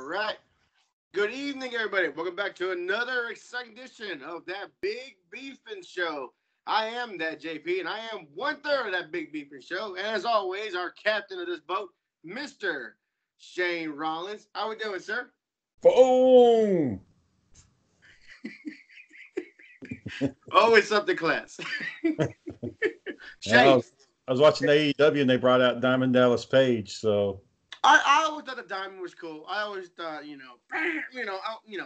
right. Good evening, everybody. Welcome back to another exciting edition of that Big Beefin' Show. I am that JP, and I am one third of that Big Beefin' Show. And as always, our captain of this boat, Mr. Shane Rollins. How we doing, sir? Boom! Always something class. Yeah, I Shane. was watching AEW and they brought out Diamond Dallas Page. So I always thought the diamond was cool. I always thought, I always thought it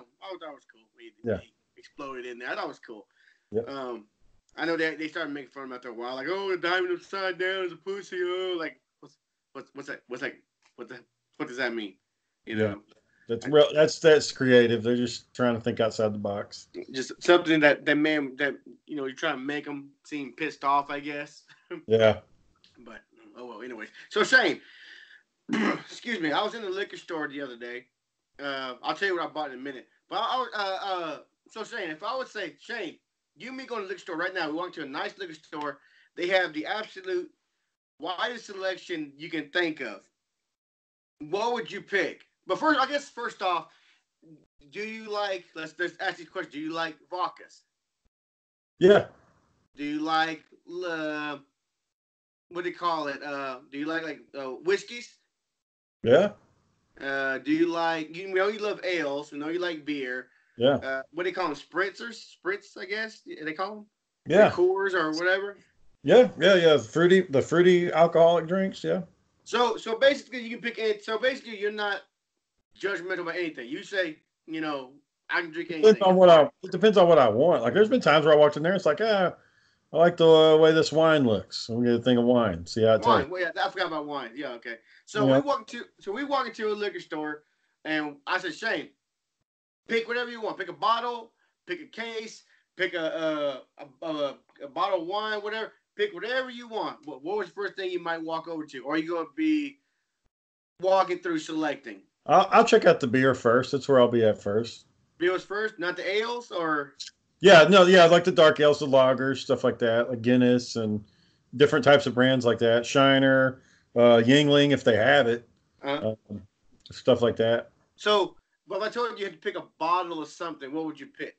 was cool. yeah, He exploded in there. I thought it was cool. Yep. I know they started making fun of him after a while, like, oh, the diamond upside down is a pussy. Oh, like, what's that? What does that mean? You know, that's real. That's creative. They're just trying to think outside the box. just something that man that you're trying to make him seem pissed off, I guess. Yeah. But oh well. Anyways, so Shane. Excuse me. I was in the liquor store the other day. I'll tell you what I bought in a minute. But so Shane, if I would say, Shane, you and me go to the liquor store right now. We walk to a nice liquor store. They have the absolute widest selection you can think of. What would you pick? But first off, do you like? Let's ask this question. Do you like vodkas? Yeah. Do you like what do you call it? Do you like whiskeys? Yeah. Do you like? You know you love ales. We know you like beer. Yeah. What do they call them? Spritz, I guess they call them. Yeah. Coors or whatever. Yeah. The fruity alcoholic drinks. Yeah. So basically, you can pick it. So basically, you're not judgmental about anything. You say, I can drink anything. It depends on what I want. Like, there's been times where I walked in there, it's like, I like the way this wine looks. I'm gonna get a thing of wine. See how it tastes. Well, yeah, I forgot about wine. Yeah, okay. So Yeah. we walk into a liquor store, and I said, Shane, pick whatever you want. Pick a bottle, pick a case, pick a bottle of wine, whatever. Pick whatever you want. What was the first thing you might walk over to? Or are you going to be walking through selecting? I'll check out the beer first. That's where I'll be at first. Beers first, not the ales, or? Yeah, like the dark ales, the lagers, stuff like that, like Guinness and different types of brands like that. Shiner, Yingling, if they have it, stuff like that. So, but if I told you had to pick a bottle of something, what would you pick?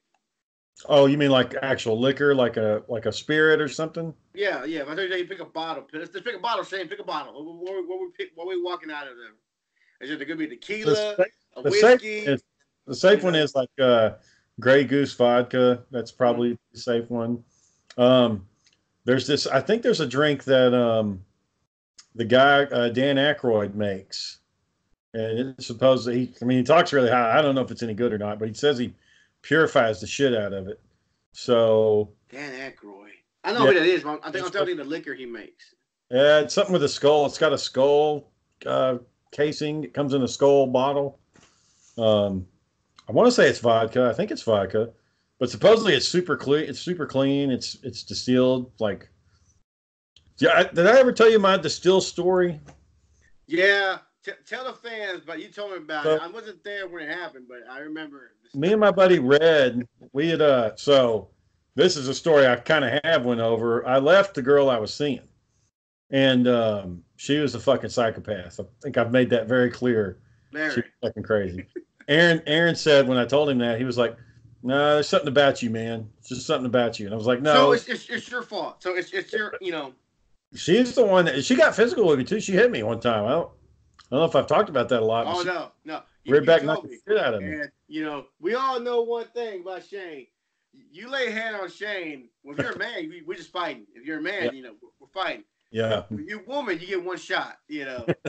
Oh, you mean like actual liquor, like a spirit or something? Yeah. If I told you to pick a bottle, let's pick a bottle. Shane, pick a bottle. What are we walking out of there? Is it going to be tequila, a whiskey? The safe one is like Grey Goose vodka. That's probably the safe one. There's this. I think there's a drink that the guy Dan Aykroyd makes, and it's supposed that he talks really high. I don't know if it's any good or not, but he says he purifies the shit out of it. So Dan Aykroyd. I know who that is, but I think I'm telling you the liquor he makes. Yeah, it's something with a skull. It's got a skull casing. It comes in a skull bottle. I want to say it's vodka. I think it's vodka, but supposedly it's super clean. It's super clean. It's distilled like. Yeah, did I ever tell you my distill story? Yeah, tell the fans. But you told me about it. I wasn't there when it happened, but I remember. Me and my buddy Red, we had so this is a story I kind of went over. I left the girl I was seeing, and she was a fucking psychopath. I think I've made that very clear. Very. She was fucking crazy. Aaron said when I told him that, he was like, "No, there's something about you, man. It's just something about you." And I was like, "No." So it's your fault. So it's your, She's the one that she got physical with me too. She hit me one time. I don't know if I've talked about that a lot. Oh no. We're back knocking the shit out of me. And we all know one thing about Shane. You lay a hand on Shane. Well, if you're a man, we're just fighting. If you're a man, we're fighting. Yeah. If you're a woman, you get one shot.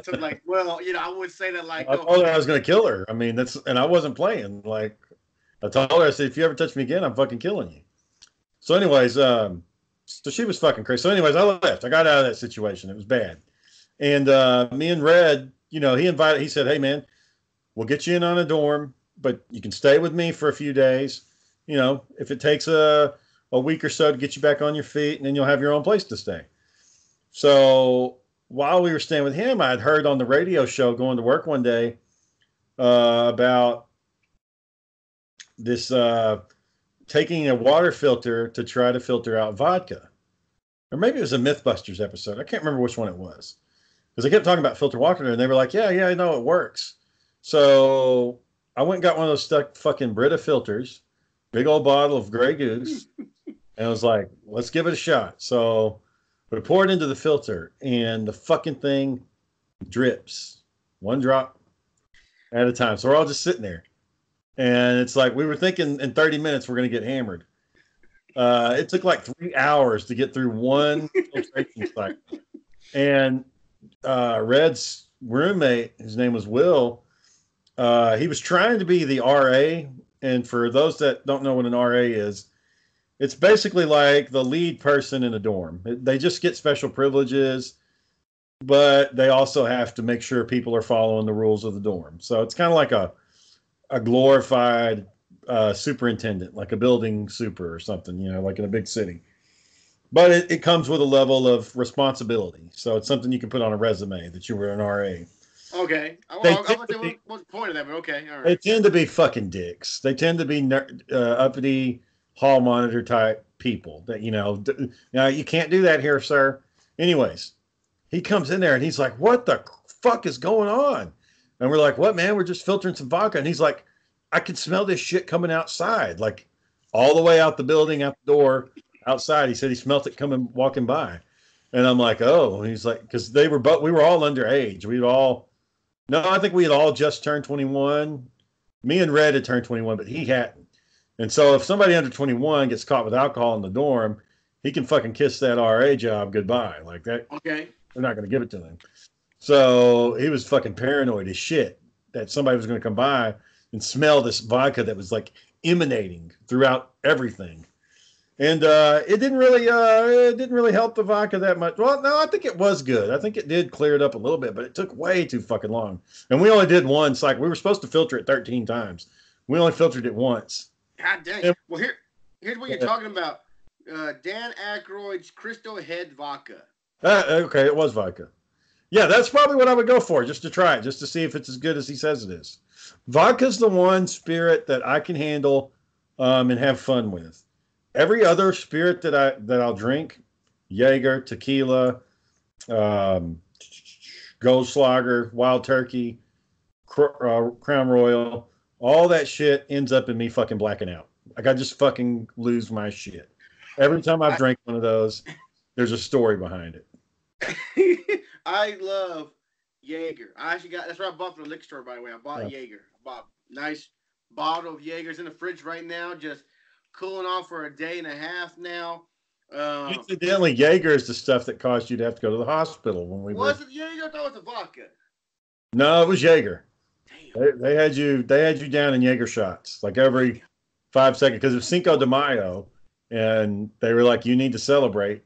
So like, well, I would say that like. I told her I was going to kill her. I mean, and I wasn't playing. Like, I told her, I said, if you ever touch me again, I'm fucking killing you. So, anyways, so she was fucking crazy. So, anyways, I left. I got out of that situation. It was bad. And me and Red, he said, "Hey, man, we'll get you in on a dorm, but you can stay with me for a few days. If it takes a week or so to get you back on your feet, and then you'll have your own place to stay." So while we were staying with him, I had heard on the radio show going to work one day about this taking a water filter to try to filter out vodka. Or maybe it was a Mythbusters episode. I can't remember which one it was. Because they kept talking about filter water, and they were like, yeah, I know it works. So I went and got one of those stuck fucking Brita filters, big old bottle of Grey Goose, and I was like, let's give it a shot. So we pour it into the filter, and the fucking thing drips, one drop at a time. So we're all just sitting there, and it's like we were thinking in 30 minutes we're gonna get hammered. It took like 3 hours to get through one filtration cycle, and Red's roommate, his name was Will. He was trying to be the RA, and for those that don't know what an RA is, it's basically like the lead person in a dorm. They just get special privileges, but they also have to make sure people are following the rules of the dorm. So it's kind of like a glorified superintendent, like a building super or something, like in a big city. But it comes with a level of responsibility. So it's something you can put on a resume that you were an RA. Okay. I They was tend going to to say, be, what's the point of that? But okay, all they right. tend to be fucking dicks. They tend to be uppity hall monitor type people that, you can't do that here, sir. Anyways, he comes in there and he's like, what the fuck is going on? And we're like, what, man? We're just filtering some vodka. And he's like, I can smell this shit coming outside, like all the way out the building, out the door, outside. He said he smelt it coming, walking by. And I'm like, oh, and he's like, because we were all underage. No, I think we had all just turned 21. Me and Red had turned 21, but he hadn't. And so if somebody under 21 gets caught with alcohol in the dorm, he can fucking kiss that RA job goodbye. Like that, Okay. they're not going to give it to him. So he was fucking paranoid as shit that somebody was going to come by and smell this vodka that was like emanating throughout everything. And it didn't really help the vodka that much. Well, no, I think it was good. I think it did clear it up a little bit, but it took way too fucking long. And we only did one cycle. We were supposed to filter it 13 times. We only filtered it once. God dang. And, Well, here's what you're talking about. Dan Aykroyd's Crystal Head Vodka. okay, it was vodka. Yeah, that's probably what I would go for, just to try it, just to see if it's as good as he says it is. Vodka's the one spirit that I can handle and have fun with. Every other spirit that I'll drink, Jaeger, tequila, um, Goldschlager, Wild Turkey, Crown Royal, all that shit ends up in me fucking blacking out. Like I just fucking lose my shit. Every time I've I, drank one of those, there's a story behind it. I love Jaeger. I actually that's what I bought from the liquor store, by the way. I bought Yeah. Jaeger. I bought a nice bottle of Jaeger's in the fridge right now, just cooling off for a day and a half now. Uh, Incidentally, Jaeger is the stuff that caused you to have to go to the hospital when we were. was it Jaeger? I thought it was a vodka. No, it was Jaeger. Damn. They had you down in Jaeger shots like every 5 seconds because it was Cinco de Mayo, and they were like, "You need to celebrate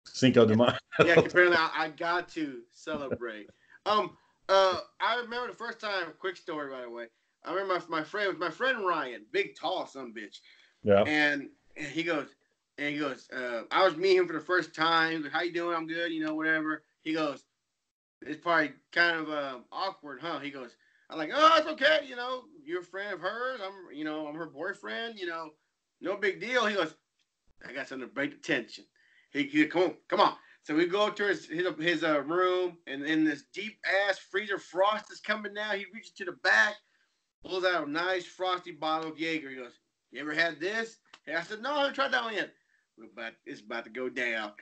Cinco de Mayo." Yeah, apparently I got to celebrate. I remember the first time. Quick story, by the way. I remember my friend Ryan, big tall son bitch, Yeah. and he goes, I was meeting him for the first time. He goes, how you doing? I'm good, whatever. He goes, it's probably kind of awkward, huh? He goes, I'm like, oh, it's okay, you're a friend of hers. I'm her boyfriend, no big deal. He goes, I got something to break the tension. He come on. So we go to his room, and in this deep ass freezer frost is coming down. He reaches to the back, pulls out a nice frosty bottle of Jaeger. He goes, you ever had this? And I said, no, I haven't tried that one yet. It's about to go down.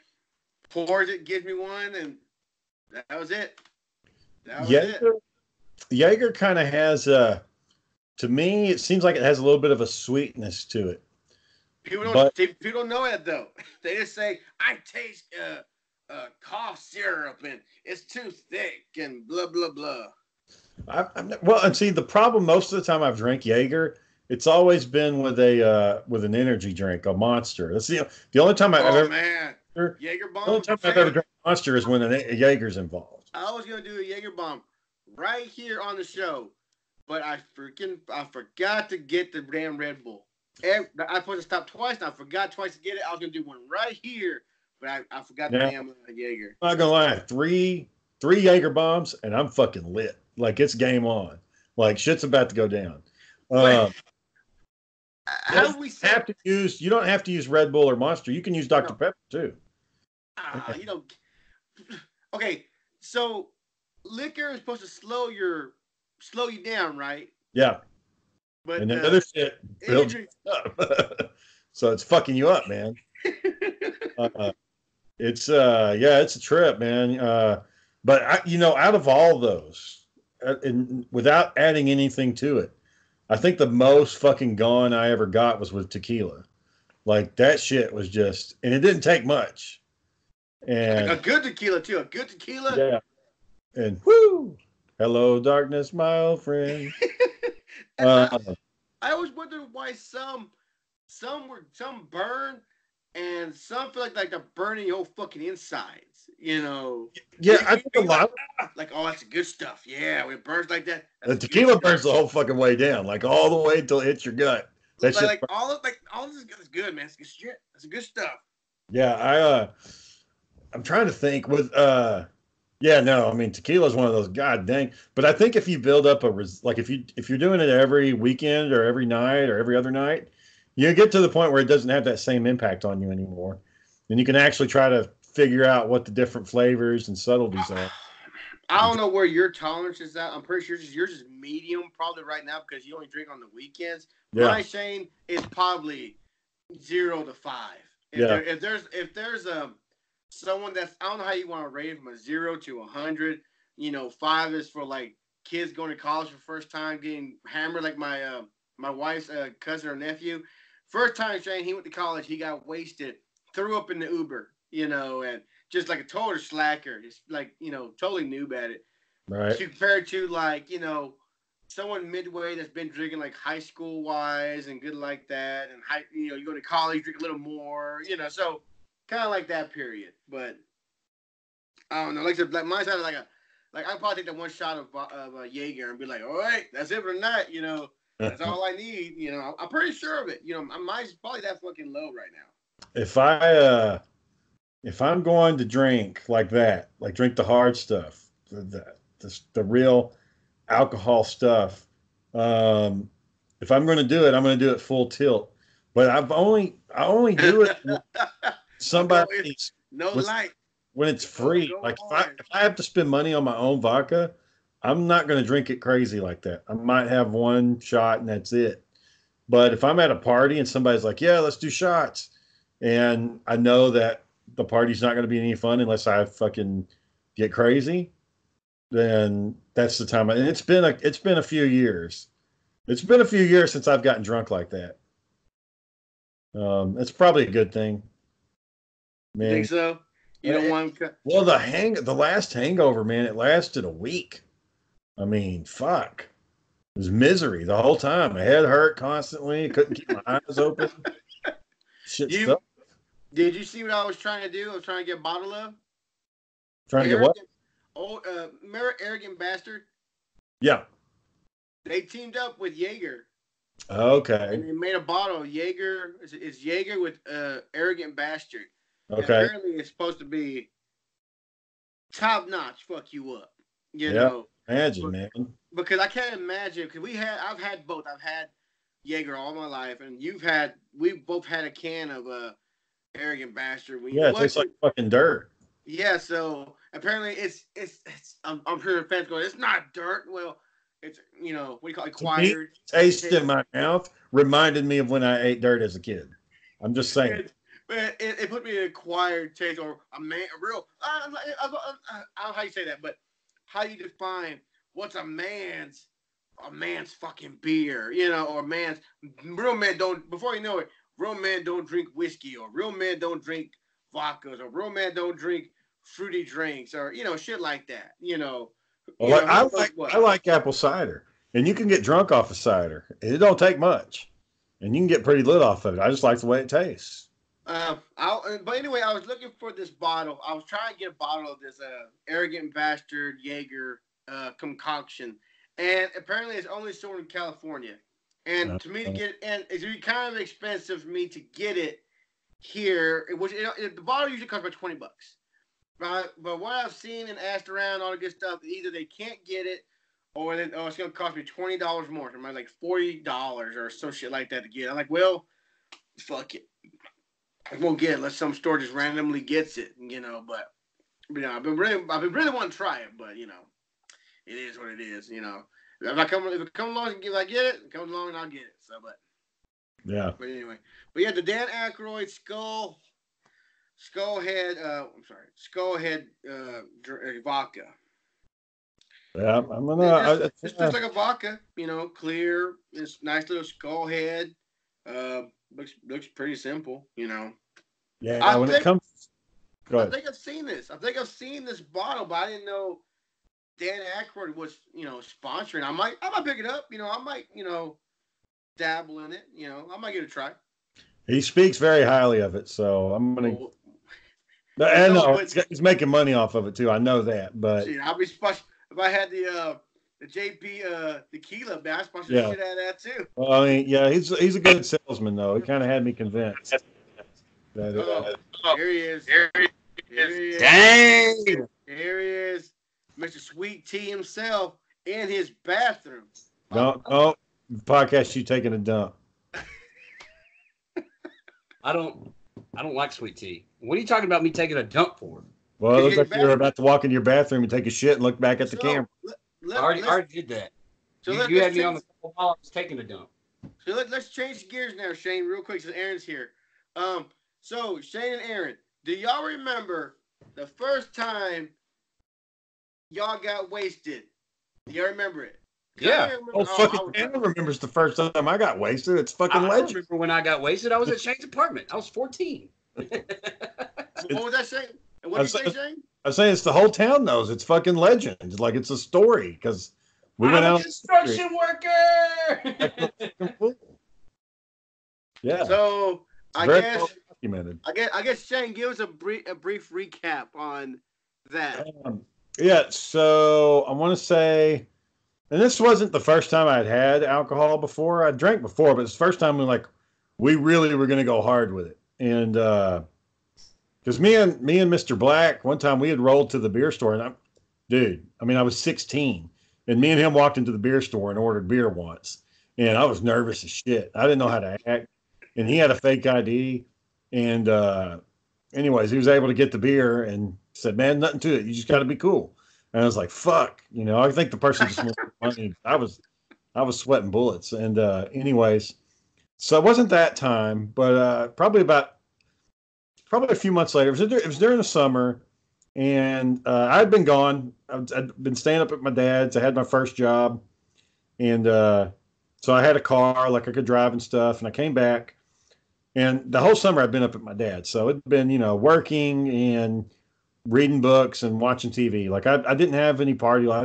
Pours it, gives me one, and that was it. Jaeger kind of has to me, it seems like it has a little bit of a sweetness to it. People don't know that though. They just say, I taste cough syrup and it's too thick and blah blah blah. Well, and see, the problem most of the time I've drank Jaeger, it's always been with an energy drink, a Monster. That's the only time I've ever. Man, Jaeger bomb. The only time I've ever drank Monster is when a Jaeger's involved. I was gonna do a Jaeger bomb right here on the show, but I forgot to get the damn Red Bull. I supposed to stop twice, and I forgot twice to get it. I was gonna do one right here, but I forgot the damn Jaeger. I'm not gonna lie, three Jaeger bombs, and I'm fucking lit. Like it's game on. Like shit's about to go down. How do we you don't have to use Red Bull or Monster. You can use Dr. Pepper too. Okay, so liquor is supposed to slow your slow you down, right? Yeah. But And the other shit builds energy. you up. So it's fucking you up, man. Uh, it's yeah, it's a trip, man. But out of all those, and without adding anything to it, I think the most fucking gone I ever got was with tequila. Like that shit was just, and it didn't take much. A And good tequila too. A good tequila. yeah, and whoo, hello darkness, my old friend. And Uh, I always wonder why some burn and some feel like they're burning your fucking insides. yeah, I You think a be like, lot. like, oh, that's good stuff. Yeah, when it burns like that, The that's good tequila stuff. burns the whole fucking way down, like all the way until it hits your gut. That shit. Like all this is good, man. It's good shit. That's good stuff. Yeah, I'm trying to think with yeah, no, I mean tequila is one of those god dang. But I think if you build up like if you're doing it every weekend or every night or every other night, you get to the point where it doesn't have that same impact on you anymore. And you can actually try to figure out what the different flavors and subtleties are. I don't know where your tolerance is at. I'm pretty sure yours is medium probably right now because you only drink on the weekends. Yeah, My Shane is probably 0 to 5. yeah, If there's someone that's, I don't know how you want to rate it from a 0 to 100. 5 is for like kids going to college for the first time getting hammered, like my wife's cousin or nephew. First time Shane he went to college, he got wasted, threw up in the Uber, and just like a total slacker, just like totally noob at it. right. Compared to like someone midway that's been drinking like high school wise and good like that, and you go to college, drink a little more, so kind of like that period. But I don't know, like I said, like mine sounded like I'd probably take that one shot of Jaeger and be like, all right, that's it for the night, that's all I need, I'm pretty sure of it, mine's probably that fucking low right now. If if I'm going to drink like that, like drink the hard stuff, the real alcohol stuff. Um, if I'm going to do it, I'm going to do it full tilt. But I only do it when I'm going somebody's no with light. when it's Go free. go Like hard. if I have to spend money on my own vodka, I'm not going to drink it crazy like that. I might have one shot and that's it. But if I'm at a party and somebody's like, "Yeah, let's do shots," and I know that the party's not going to be any fun unless I fucking get crazy, then that's the time. And it's been a few years. It's been a few years since I've gotten drunk like that. It's probably a good thing. You think Man, so? You don't want to? well, the last hangover, man, it lasted a week. I mean, fuck. It was misery the whole time. My head hurt constantly. Couldn't keep my eyes open. Shit You stuff. did you see what I was trying to do? I was trying to get a bottle of Trying to get what? arrogant. Oh, remember arrogant bastard? Yeah. They teamed up with Jaeger and Okay. they made a bottle of Jaeger. It's Jaeger with arrogant bastard. And Okay. apparently it's supposed to be top notch. Fuck you up, Yeah. Imagine, But man. because I can't imagine because I've had both. I've had Jaeger all my life, and we've both had a can of arrogant bastard. Yeah, it tastes like fucking dirt. Yeah, so apparently it's I'm sure the fans go, it's not dirt. Well, it's what do you call it, To me, acquired. taste in my mouth reminded me of when I ate dirt as a kid. I'm just saying. It put me in acquired taste or a man, a real. I don't know how you say that, but how you define what's a man's fucking beer, or man's real men don't. Before you know it, real men don't drink whiskey, or real men don't drink vodkas, or real men don't drink fruity drinks, or shit like that. Well, like Who knows I what. like apple cider, and you can get drunk off of cider. It don't take much, and you can get pretty lit off of it. I just like the way it tastes. But anyway, I was looking for this bottle. I was trying to get a bottle of this arrogant bastard Jaeger concoction, and apparently it's only sold in California. And to me to Uh, get, and it's gonna be kind of expensive for me to get it here. Which the bottle usually costs about $20. But what I've seen and asked around all the good stuff, either they can't get it, or it's gonna cost me $20 more. So it might like $40 or some shit like that to get it. I'm like, well, fuck it. I won't get it unless some store just randomly gets it, But I've been really wanting to try it, but it is what it is. if it comes along and I get it comes along and I'll get it. So, Yeah. But anyway, but yeah, the Dan Aykroyd Skullhead vodka. Yeah, I'm gonna. Just looks like a vodka, clear. It's nice little Skullhead. Looks pretty simple, Yeah, when it comes. Go ahead. I think I've seen this. I think I've seen this bottle, but I didn't know Dan Aykroyd was, sponsoring. I might pick it up. I might, dabble in it. I might give it a try. He speaks very highly of it, so I'm gonna. And no, he's making money off of it too. I know that, but see, I'll be if I had the JP tequila, man, I sponsor the shit out of that too. Well, I mean, yeah, he's a good salesman though. He kind of had me convinced. Here he is. Dang! Here he is, Mr. Sweet Tea himself in his bathroom. No, podcast, you taking a dump. I don't like sweet tea. What are you talking about me taking a dump for? Well, it looks like you're about to walk in your bathroom and take a shit and look back at the camera. I already did that. So you had me on the phone while I was taking a dump. So let's change gears now, Shane, real quick, since Aaron's here. So Shane and Aaron, do y'all remember the first time y'all got wasted? Do y'all remember it? Yeah. Aaron remembers the first time I got wasted. It's fucking legend. I remember when I got wasted. I was at Shane's apartment. I was 14. What was that, Shane? And what did you say, Shane? I say it's the whole town knows. It's fucking legend. It's like it's a story because we went out. Construction worker. Yeah. So I guess well documented. I guess Shane, give us a brief recap on that. Yeah. So I want to say, and this wasn't the first time I'd had alcohol before. I drank before, but it's the first time we really were going to go hard with it, and because me and Mr. Black one time we had rolled to the beer store, and I was 16, and me and him walked into the beer store and ordered beer once, and I was nervous as shit. I didn't know how to act, and he had a fake ID, and anyways, he was able to get the beer and said, "Man, nothing to it. You just got to be cool." And I was like, "Fuck," I think the person just wanted money. I was sweating bullets, and anyways, so it wasn't that time, but probably a few months later. It was during the summer, and I'd been gone. I'd been staying up at my dad's. I had my first job, and so I had a car, like I could drive and stuff. And I came back, and the whole summer I'd been up at my dad's. So it'd been, working and reading books and watching TV. Like I didn't have any party. I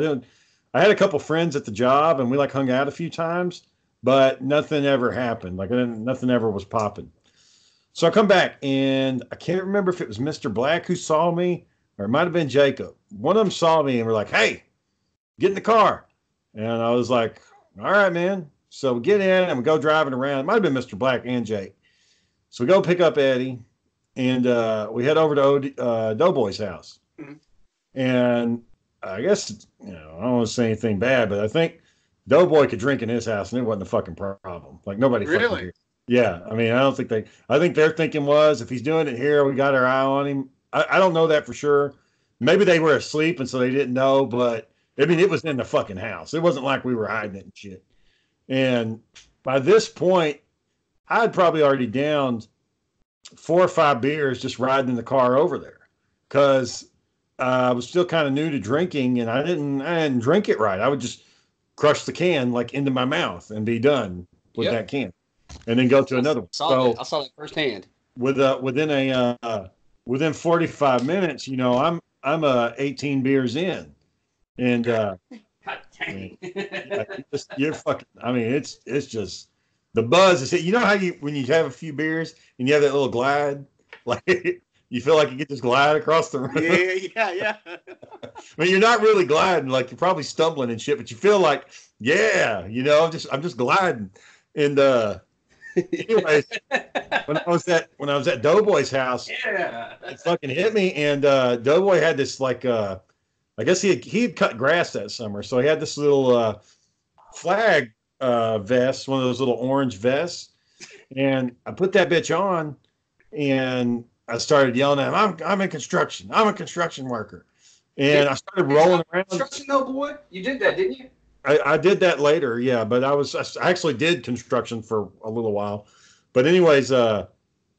had a couple friends at the job, and we hung out a few times, but nothing ever happened. Nothing ever was popping. So I come back, and I can't remember if it was Mr. Black who saw me, or it might have been Jacob. One of them saw me and were like, "Hey, get in the car." And I was like, "All right, man." So we get in and we go driving around. It might have been Mr. Black and Jake. So we go pick up Eddie, and we head over to Doughboy's house. Mm-hmm. And I guess, I don't want to say anything bad, but I think Doughboy could drink in his house, and it wasn't a fucking problem. Nobody really. Yeah, I think their thinking was, if he's doing it here, we got our eye on him. I don't know that for sure. Maybe they were asleep and so they didn't know, but it was in the fucking house. It wasn't like we were hiding it and shit. And by this point, I'd probably already downed 4 or 5 beers just riding in the car over there, because I was still kind of new to drinking, and I didn't drink it right. I would just crush the can into my mouth and be done with that can. And then go to another one. I saw that firsthand. Within 45 minutes, I'm 18 beers in, and God dang. you're fucking. It's just the buzz is. How when you have a few beers and you have that little glide, you feel like you get this glide across the room. Yeah. You're not really gliding, you're probably stumbling and shit, but you feel like, I'm just gliding, and anyways, when I was at Doughboy's house, it fucking hit me, and Doughboy had this I guess he had cut grass that summer, so he had this little flag vest, one of those little orange vests, and I put that bitch on, and I started yelling at him, "I'm in construction. I'm a construction worker," and I started rolling around. Construction, though, boy, you did that, didn't you? I did that later, yeah. But I actually did construction for a little while. But anyways, I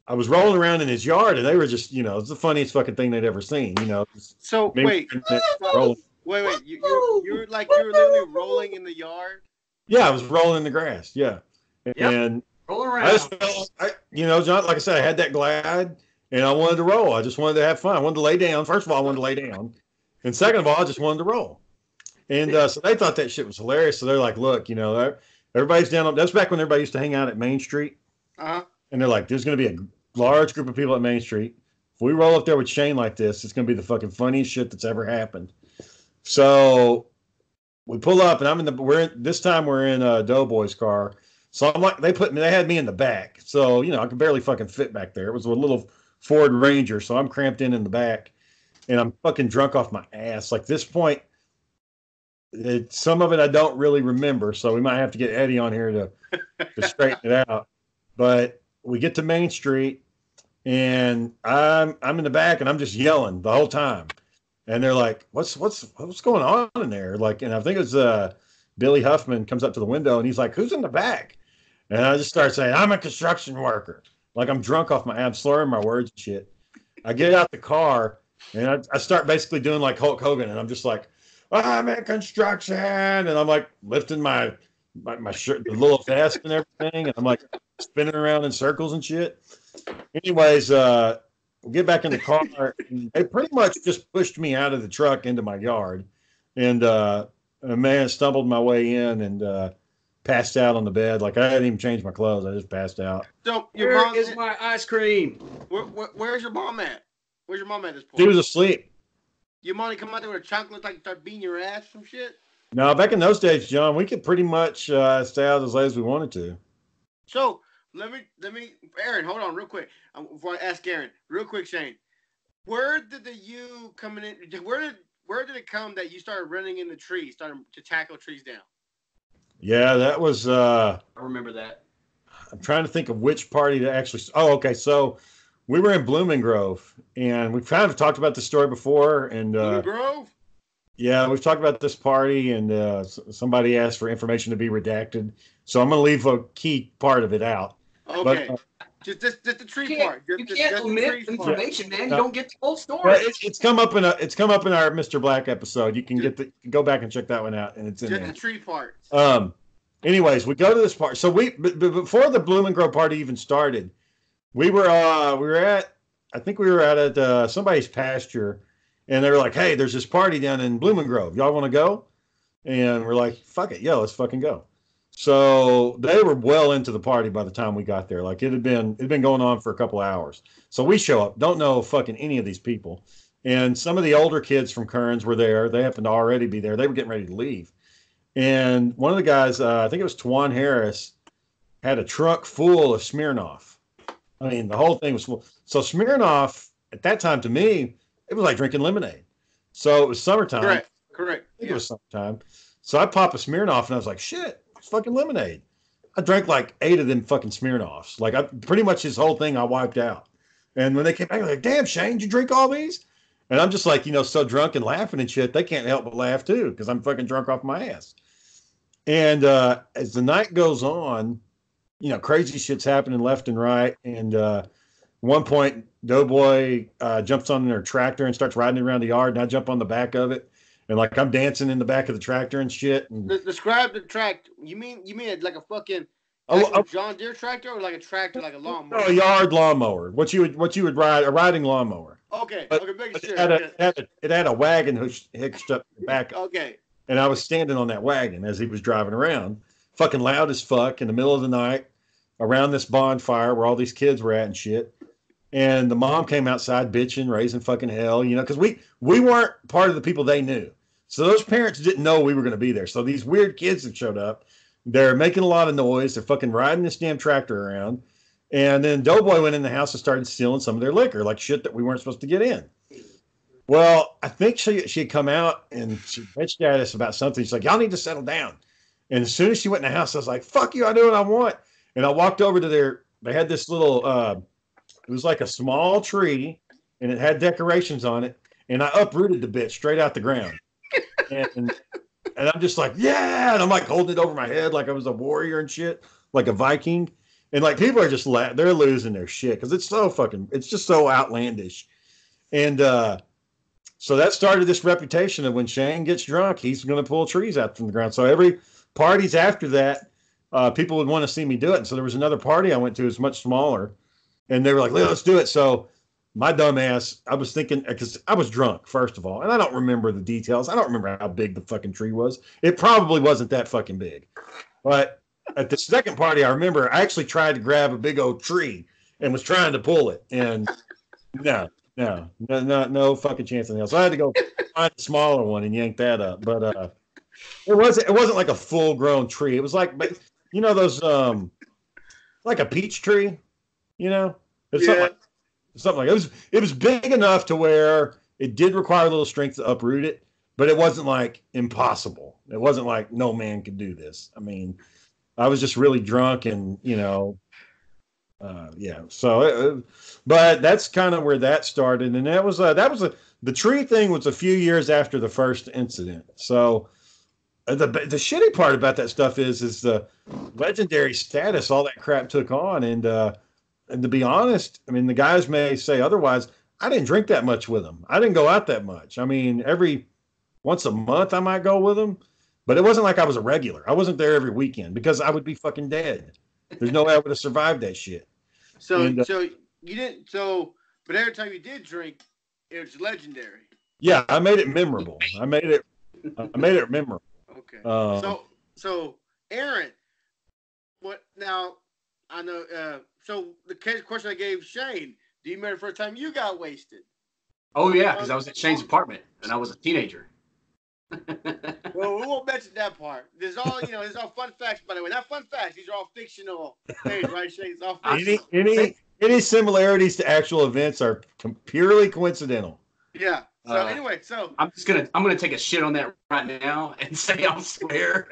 was rolling around in his yard, and they were just, it's the funniest fucking thing they'd ever seen. Just So me wait, rolling. wait. You were literally rolling in the yard. Yeah, I was rolling in the grass. Yeah, Yep. and Roll I around. just felt, John, like I said, I had that glide, and I wanted to roll. I just wanted to have fun. I wanted to lay down. First of all, I wanted to lay down, and second of all, I just wanted to roll. And so they thought that shit was hilarious. So they're like, look, everybody's down. That's back when everybody used to hang out at Main Street. Uh-huh. And they're like, there's going to be a large group of people at Main Street. If we roll up there with Shane like this, it's going to be the fucking funniest shit that's ever happened. So we pull up, and this time we're in Doughboy's car. So I'm like, they had me in the back. So, I could barely fucking fit back there. It was a little Ford Ranger. So I'm cramped in the back, and I'm fucking drunk off my ass. Like this point, some of it I don't really remember. So we might have to get Eddie on here to straighten it out. But we get to Main Street, and I'm in the back, and I'm just yelling the whole time. And they're like, what's going on in there? Like, and I think it was Billy Huffman comes up to the window, and he's like, who's in the back? And I just start saying, I'm a construction worker. Like I'm drunk off my abs, slurring my words and shit. I get out the car, and I start basically doing like Hulk Hogan, and I'm just like, I'm in construction, and I'm like lifting my shirt, the little vest and everything, and I'm like spinning around in circles and shit. Anyways, we get back in the car, and they pretty much just pushed me out of the truck into my yard, and a man stumbled my way in and passed out on the bed. Like I hadn't even changed my clothes. I just passed out. So Where is my ice cream? Where's your mom at? Where's your mom at this point? She was asleep. Your mom come out there with a chocolate, like start beating your ass, some shit. No, back in those days, John, we could pretty much stay out as late as we wanted to. So let me, Aaron, hold on real quick. Before I ask Aaron, real quick, Shane, where did you coming in? Where did it come that you started running in the trees, started to tackle trees down? Yeah, that was. I remember that. I'm trying to think of which party to actually. Oh, okay. So we were in Blooming Grove, and we've kind of talked about this story before. And Blooming Grove. Yeah, we've talked about this party, and somebody asked for information to be redacted. So I'm going to leave a key part of it out. Okay. But, just the tree part. You can't omit information, man. You don't get the whole story. Well, it's come up in our Mr. Black episode. You can go back and check that one out, and it's in there. Just the tree part. Anyways, we go to this part. So before the Blooming Grove party even started, we were at somebody's pasture, and they were like, "Hey, there's this party down in Blooming Grove. Y'all want to go?" And we're like, "Fuck it, yeah, let's fucking go." So they were well into the party by the time we got there. Like it'd been going on for a couple of hours. So we show up, don't know fucking any of these people. And some of the older kids from Kearns were there. They happened to already be there. They were getting ready to leave. And one of the guys, I think it was Twan Harris, had a truck full of Smirnoff. I mean, the whole thing was full. So Smirnoff, at that time, to me, it was like drinking lemonade. So it was summertime. Correct. I think it was summertime. So I popped a Smirnoff, and I was like, shit. Fucking lemonade. I drank like 8 of them fucking Smirnoffs. Like I pretty much this whole thing I wiped out. And when they came back, they're like, damn, Shane, did you drink all these? And I'm just like, so drunk and laughing and shit. They can't help but laugh too, because I'm fucking drunk off my ass. And as the night goes on, crazy shit's happening left and right. And one point, Doughboy jumps on their tractor and starts riding around the yard, and I jump on the back of it. And like I'm dancing in the back of the tractor and shit. And describe the tractor. You mean like a fucking John Deere tractor, or like a tractor, like a lawnmower? No, a yard lawnmower. What you would ride, a riding lawnmower. Okay. But Make sure. It had a wagon hitched up the back. Okay. And I was standing on that wagon as he was driving around, fucking loud as fuck in the middle of the night, around this bonfire where all these kids were at and shit. And the mom came outside bitching, raising fucking hell, because we weren't part of the people they knew. So those parents didn't know we were going to be there. So these weird kids that showed up, they're making a lot of noise. They're fucking riding this damn tractor around. And then Doughboy went in the house and started stealing some of their liquor, like shit that we weren't supposed to get in. Well, I think she had come out and she bitched at us about something. She's like, y'all need to settle down. And as soon as she went in the house, I was like, fuck you, I do what I want. And I walked over to they had this little, it was like a small tree, and it had decorations on it. And I uprooted the bitch straight out the ground. And And I'm just like, yeah. And I'm like holding it over my head like I was a warrior and shit, like a Viking. And like people are just they're losing their shit because it's just so outlandish. And so that started this reputation of when Shane gets drunk, he's going to pull trees out from the ground. So every parties after that, people would want to see me do it. And so there was another party I went to, it was much smaller, and they were like, let's do it. So my dumb ass, I was thinking, because I was drunk, first of all, and I don't remember the details. I don't remember how big the fucking tree was. It probably wasn't that fucking big. But at the second party, I remember I actually tried to grab a big old tree and was trying to pull it. And no fucking chance in hell. So I had to go find a smaller one and yank that up. But it wasn't like a full grown tree. It was like, you know, those like a peach tree, you know? It's something like it was big enough to where it did require a little strength to uproot it, but it wasn't like impossible. It wasn't like no man could do this. I mean, I was just really drunk and, you know, yeah. So, but that's kind of where that started. And the tree thing was a few years after the first incident. So the shitty part about that stuff is the legendary status all that crap took on. And to be honest, I mean, the guys may say otherwise. I didn't drink that much with them. I didn't go out that much. I mean, every once a month I might go with them, but it wasn't like I was a regular. I wasn't there every weekend because I would be fucking dead. There's no way I would have survived that shit. So you didn't. So, but every time you did drink, it was legendary. Yeah, I made it memorable. I made it memorable. Okay. So Aaron, what now? I know. So the question I gave Shane: do you remember the first time you got wasted? Oh yeah, because I was at Shane's apartment and I was a teenager. Well, we won't mention that part. There's all fun facts, by the way. Not fun facts. These are all fictional things, right, Shane? It's all fictional. Any similarities to actual events are purely coincidental. Yeah. So anyway, I'm gonna take a shit on that right now and say I'll swear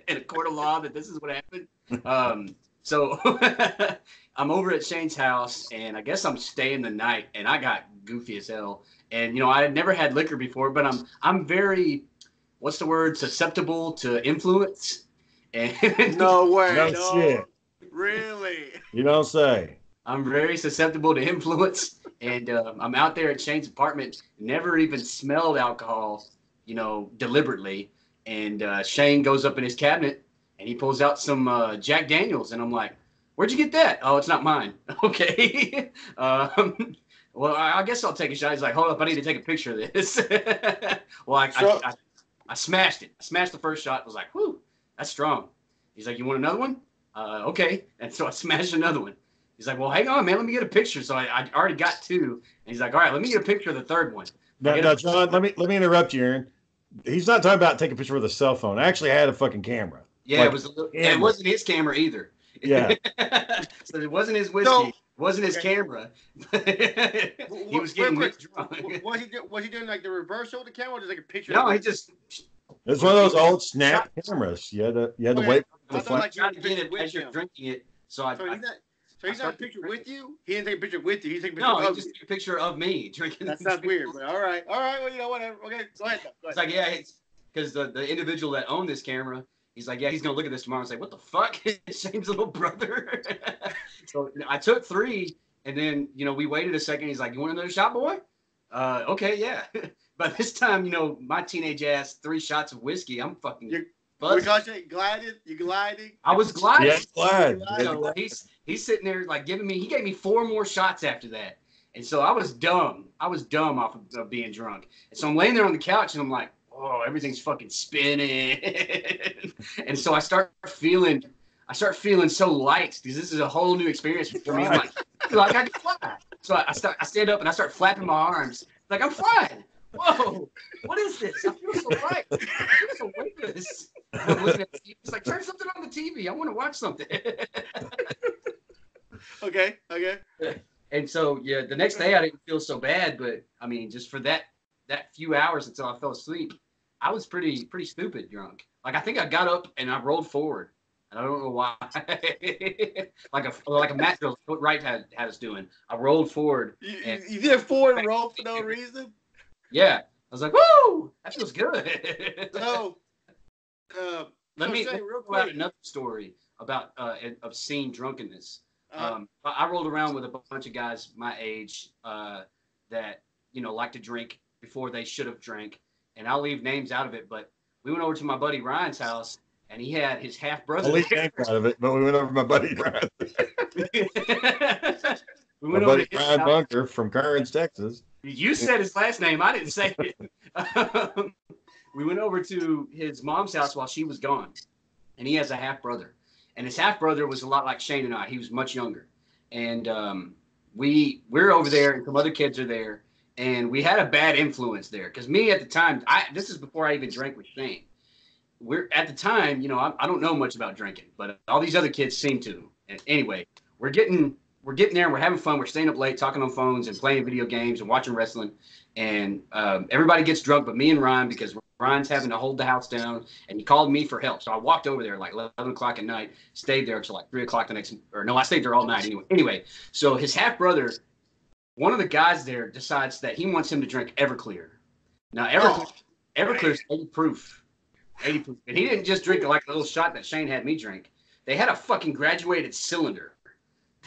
in a court of law that this is what happened. So I'm over at Shane's house and I guess I'm staying the night and I got goofy as hell. And I had never had liquor before, but I'm very, what's the word, susceptible to influence. And no way, no shit. Really? You don't say. I'm very susceptible to influence, and I'm out there at Shane's apartment, never even smelled alcohol, deliberately. And Shane goes up in his cabinet and he pulls out some Jack Daniels, and I'm like, "Where'd you get that?" "Oh, it's not mine." Okay. Well, I guess I'll take a shot. He's like, "Hold up, I need to take a picture of this." Well, I smashed it. I smashed the first shot. I was like, "Whew, that's strong." He's like, "You want another one?" Okay. And so I smashed another one. He's like, "Well, hang on, man. Let me get a picture." So I already got two. And he's like, "All right, let me get a picture of the third one." Now, John, let me interrupt you, Aaron. He's not talking about taking a picture with a cell phone. I actually had a fucking camera. Yeah, like, it wasn't his camera either. Yeah. So it wasn't his whiskey. It wasn't his camera. He was getting drunk. Was he doing like the reversal of the camera or just like a picture? No, he just. It's one of those old snap cameras. You had to wait for the flash. Like trying to get it as you're drinking it. So he's not a picture with you? He didn't take a picture with you. He took a picture he just took a picture of me drinking. That sounds weird, but all right. Well, whatever. Okay, go ahead. It's like, yeah, because the individual that owned this camera, he's like, yeah, he's gonna look at this tomorrow and say, "What the fuck?" Shane's little brother. So I took 3, and then we waited a second. He's like, "You want another shot, boy?" Okay, yeah. But this time, my teenage ass, 3 shots of whiskey. I'm fucking. You glided? You gliding? I was gliding. Yeah, glide. So he's sitting there like he gave me 4 more shots after that. And so I was dumb. Off of being drunk. And so I'm laying there on the couch and I'm like, oh, everything's fucking spinning. And so I start feeling so light because this is a whole new experience for me. I'm like I can fly. So I stand up and I start flapping my arms like I'm flying. Whoa, what is this? I feel so light. I feel so weightless. I'm looking at the TV. It's like, turn something on the TV. I want to watch something. Okay. And so, yeah, the next day I didn't feel so bad, but I mean, just for that few hours until I fell asleep, I was pretty stupid drunk. Like I think I got up and I rolled forward, and I don't know why. like a mat drill, what Wright had us doing. I rolled forward. You did a forward roll for no reason. Yeah, I was like, "Woo, that feels good." Let me real throw out quick. another story about obscene drunkenness. Uh, I rolled around with a bunch of guys my age that like to drink before they should have drank, and I'll leave names out of it. But we went over to my buddy Ryan's house, and he had his half I'll brother leave there. names out of it, but we went over to my buddy Ryan. We My went over buddy to his Ryan house. Bunker from Kearns, Texas. You said his last name. I didn't say it. We went over to his mom's house while she was gone, and he has a half brother. And his half brother was a lot like Shane and I. He was much younger, and we're over there, and some other kids are there, and we had a bad influence there because me at the time, this is before I even drank with Shane. We're at the time, I don't know much about drinking, but all these other kids seem to. And anyway, we're getting there and we're having fun. We're staying up late, talking on phones and playing video games and watching wrestling. And everybody gets drunk, but me and Ryan, because Ryan's having to hold the house down, and he called me for help. So I walked over there like 11 o'clock at night, stayed there until like 3 o'clock I stayed there all night anyway. Anyway, so his half brother, one of the guys there, decides that he wants him to drink Everclear. Now, Everclear's 80 proof. 80 proof. And he didn't just drink like a little shot that Shane had me drink. They had a fucking graduated cylinder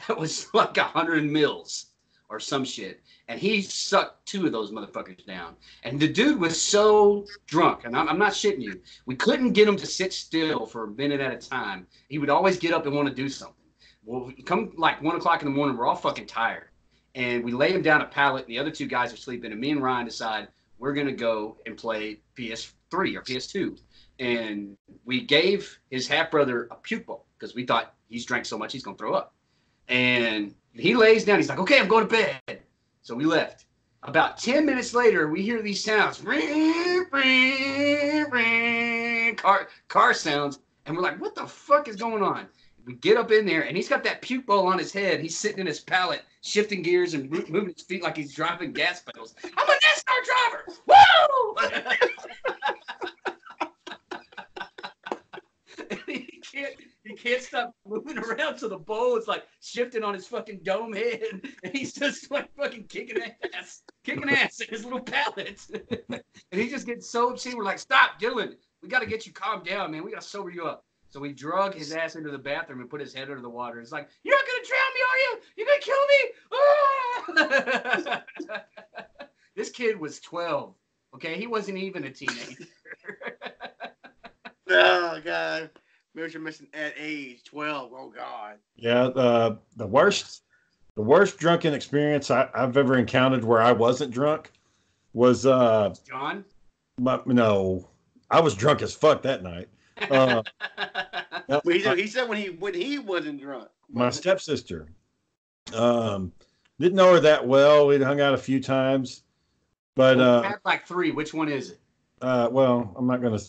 that was like 100 mils or some shit. And he sucked 2 of those motherfuckers down. And the dude was so drunk, and I'm not shitting you. We couldn't get him to sit still for a minute at a time. He would always get up and want to do something. Well, come like 1 o'clock in the morning, we're all fucking tired. And we lay him down a pallet, and the other 2 guys are sleeping. And me and Ryan decide we're going to go and play PS3 or PS2. And we gave his half-brother a puke bowl because we thought he's drank so much he's going to throw up. And he lays down. He's like, okay, I'm going to bed. So we left. About 10 minutes later, we hear these sounds. Ring, ring, ring, car sounds. And we're like, what the fuck is going on? We get up in there, and he's got that puke bowl on his head. He's sitting in his pallet, shifting gears and moving his feet like he's driving gas pedals. I'm a NASCAR driver. Woo! He can't stop moving around to the bowl. It's like shifting on his fucking dome head, and he's just like fucking kicking ass in his little pallet. And he just gets so upset. We're like, stop, Dylan. We got to get you calmed down, man. We got to sober you up. So we drug his ass into the bathroom and put his head under the water. It's like, you're not going to drown me, are you? You're going to kill me? This kid was 12. Okay, he wasn't even a teenager. Oh God, maybe you're missing at age 12. Oh God. Yeah, the worst drunken experience I've ever encountered where I wasn't drunk was John? no, I was drunk as fuck that night. He said when he wasn't drunk. My stepsister. Didn't know her that well. We'd hung out a few times, but we had like 3. Which one is it? well, I'm not gonna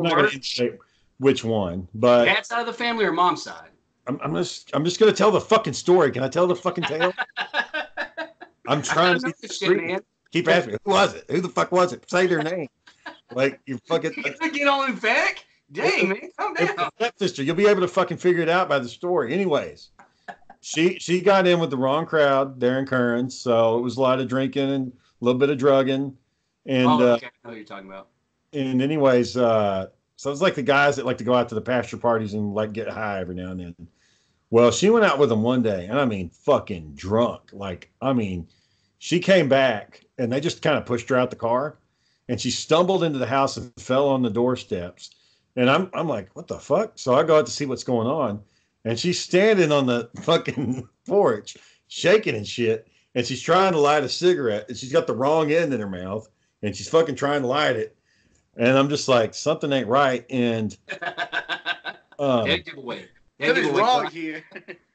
indicate which one, but Dad's side of the family or mom's side? I'm just gonna tell the fucking story. Can I tell the fucking tale? I'm trying to be shit, man. Keep asking me, who was it? Who the fuck was it? Say their name. Like you fucking get all emphatic? Dang, man, calm down. Stepsister, you'll be able to fucking figure it out by the story. Anyways, she got in with the wrong crowd there in Kearns, so it was a lot of drinking and a little bit of drugging. And okay. I know what you're talking about. And anyways, so it's like the guys that like to go out to the pasture parties and like get high every now and then. Well, she went out with them one day, and I mean, fucking drunk. Like, I mean, she came back, and they just kind of pushed her out the car, and she stumbled into the house and fell on the doorsteps. And I'm like, what the fuck? So I go out to see what's going on, and she's standing on the fucking porch, shaking and shit, and she's trying to light a cigarette, and she's got the wrong end in her mouth, and she's fucking trying to light it. And I'm just like, something ain't right. And Dead giveaway. Something's wrong here.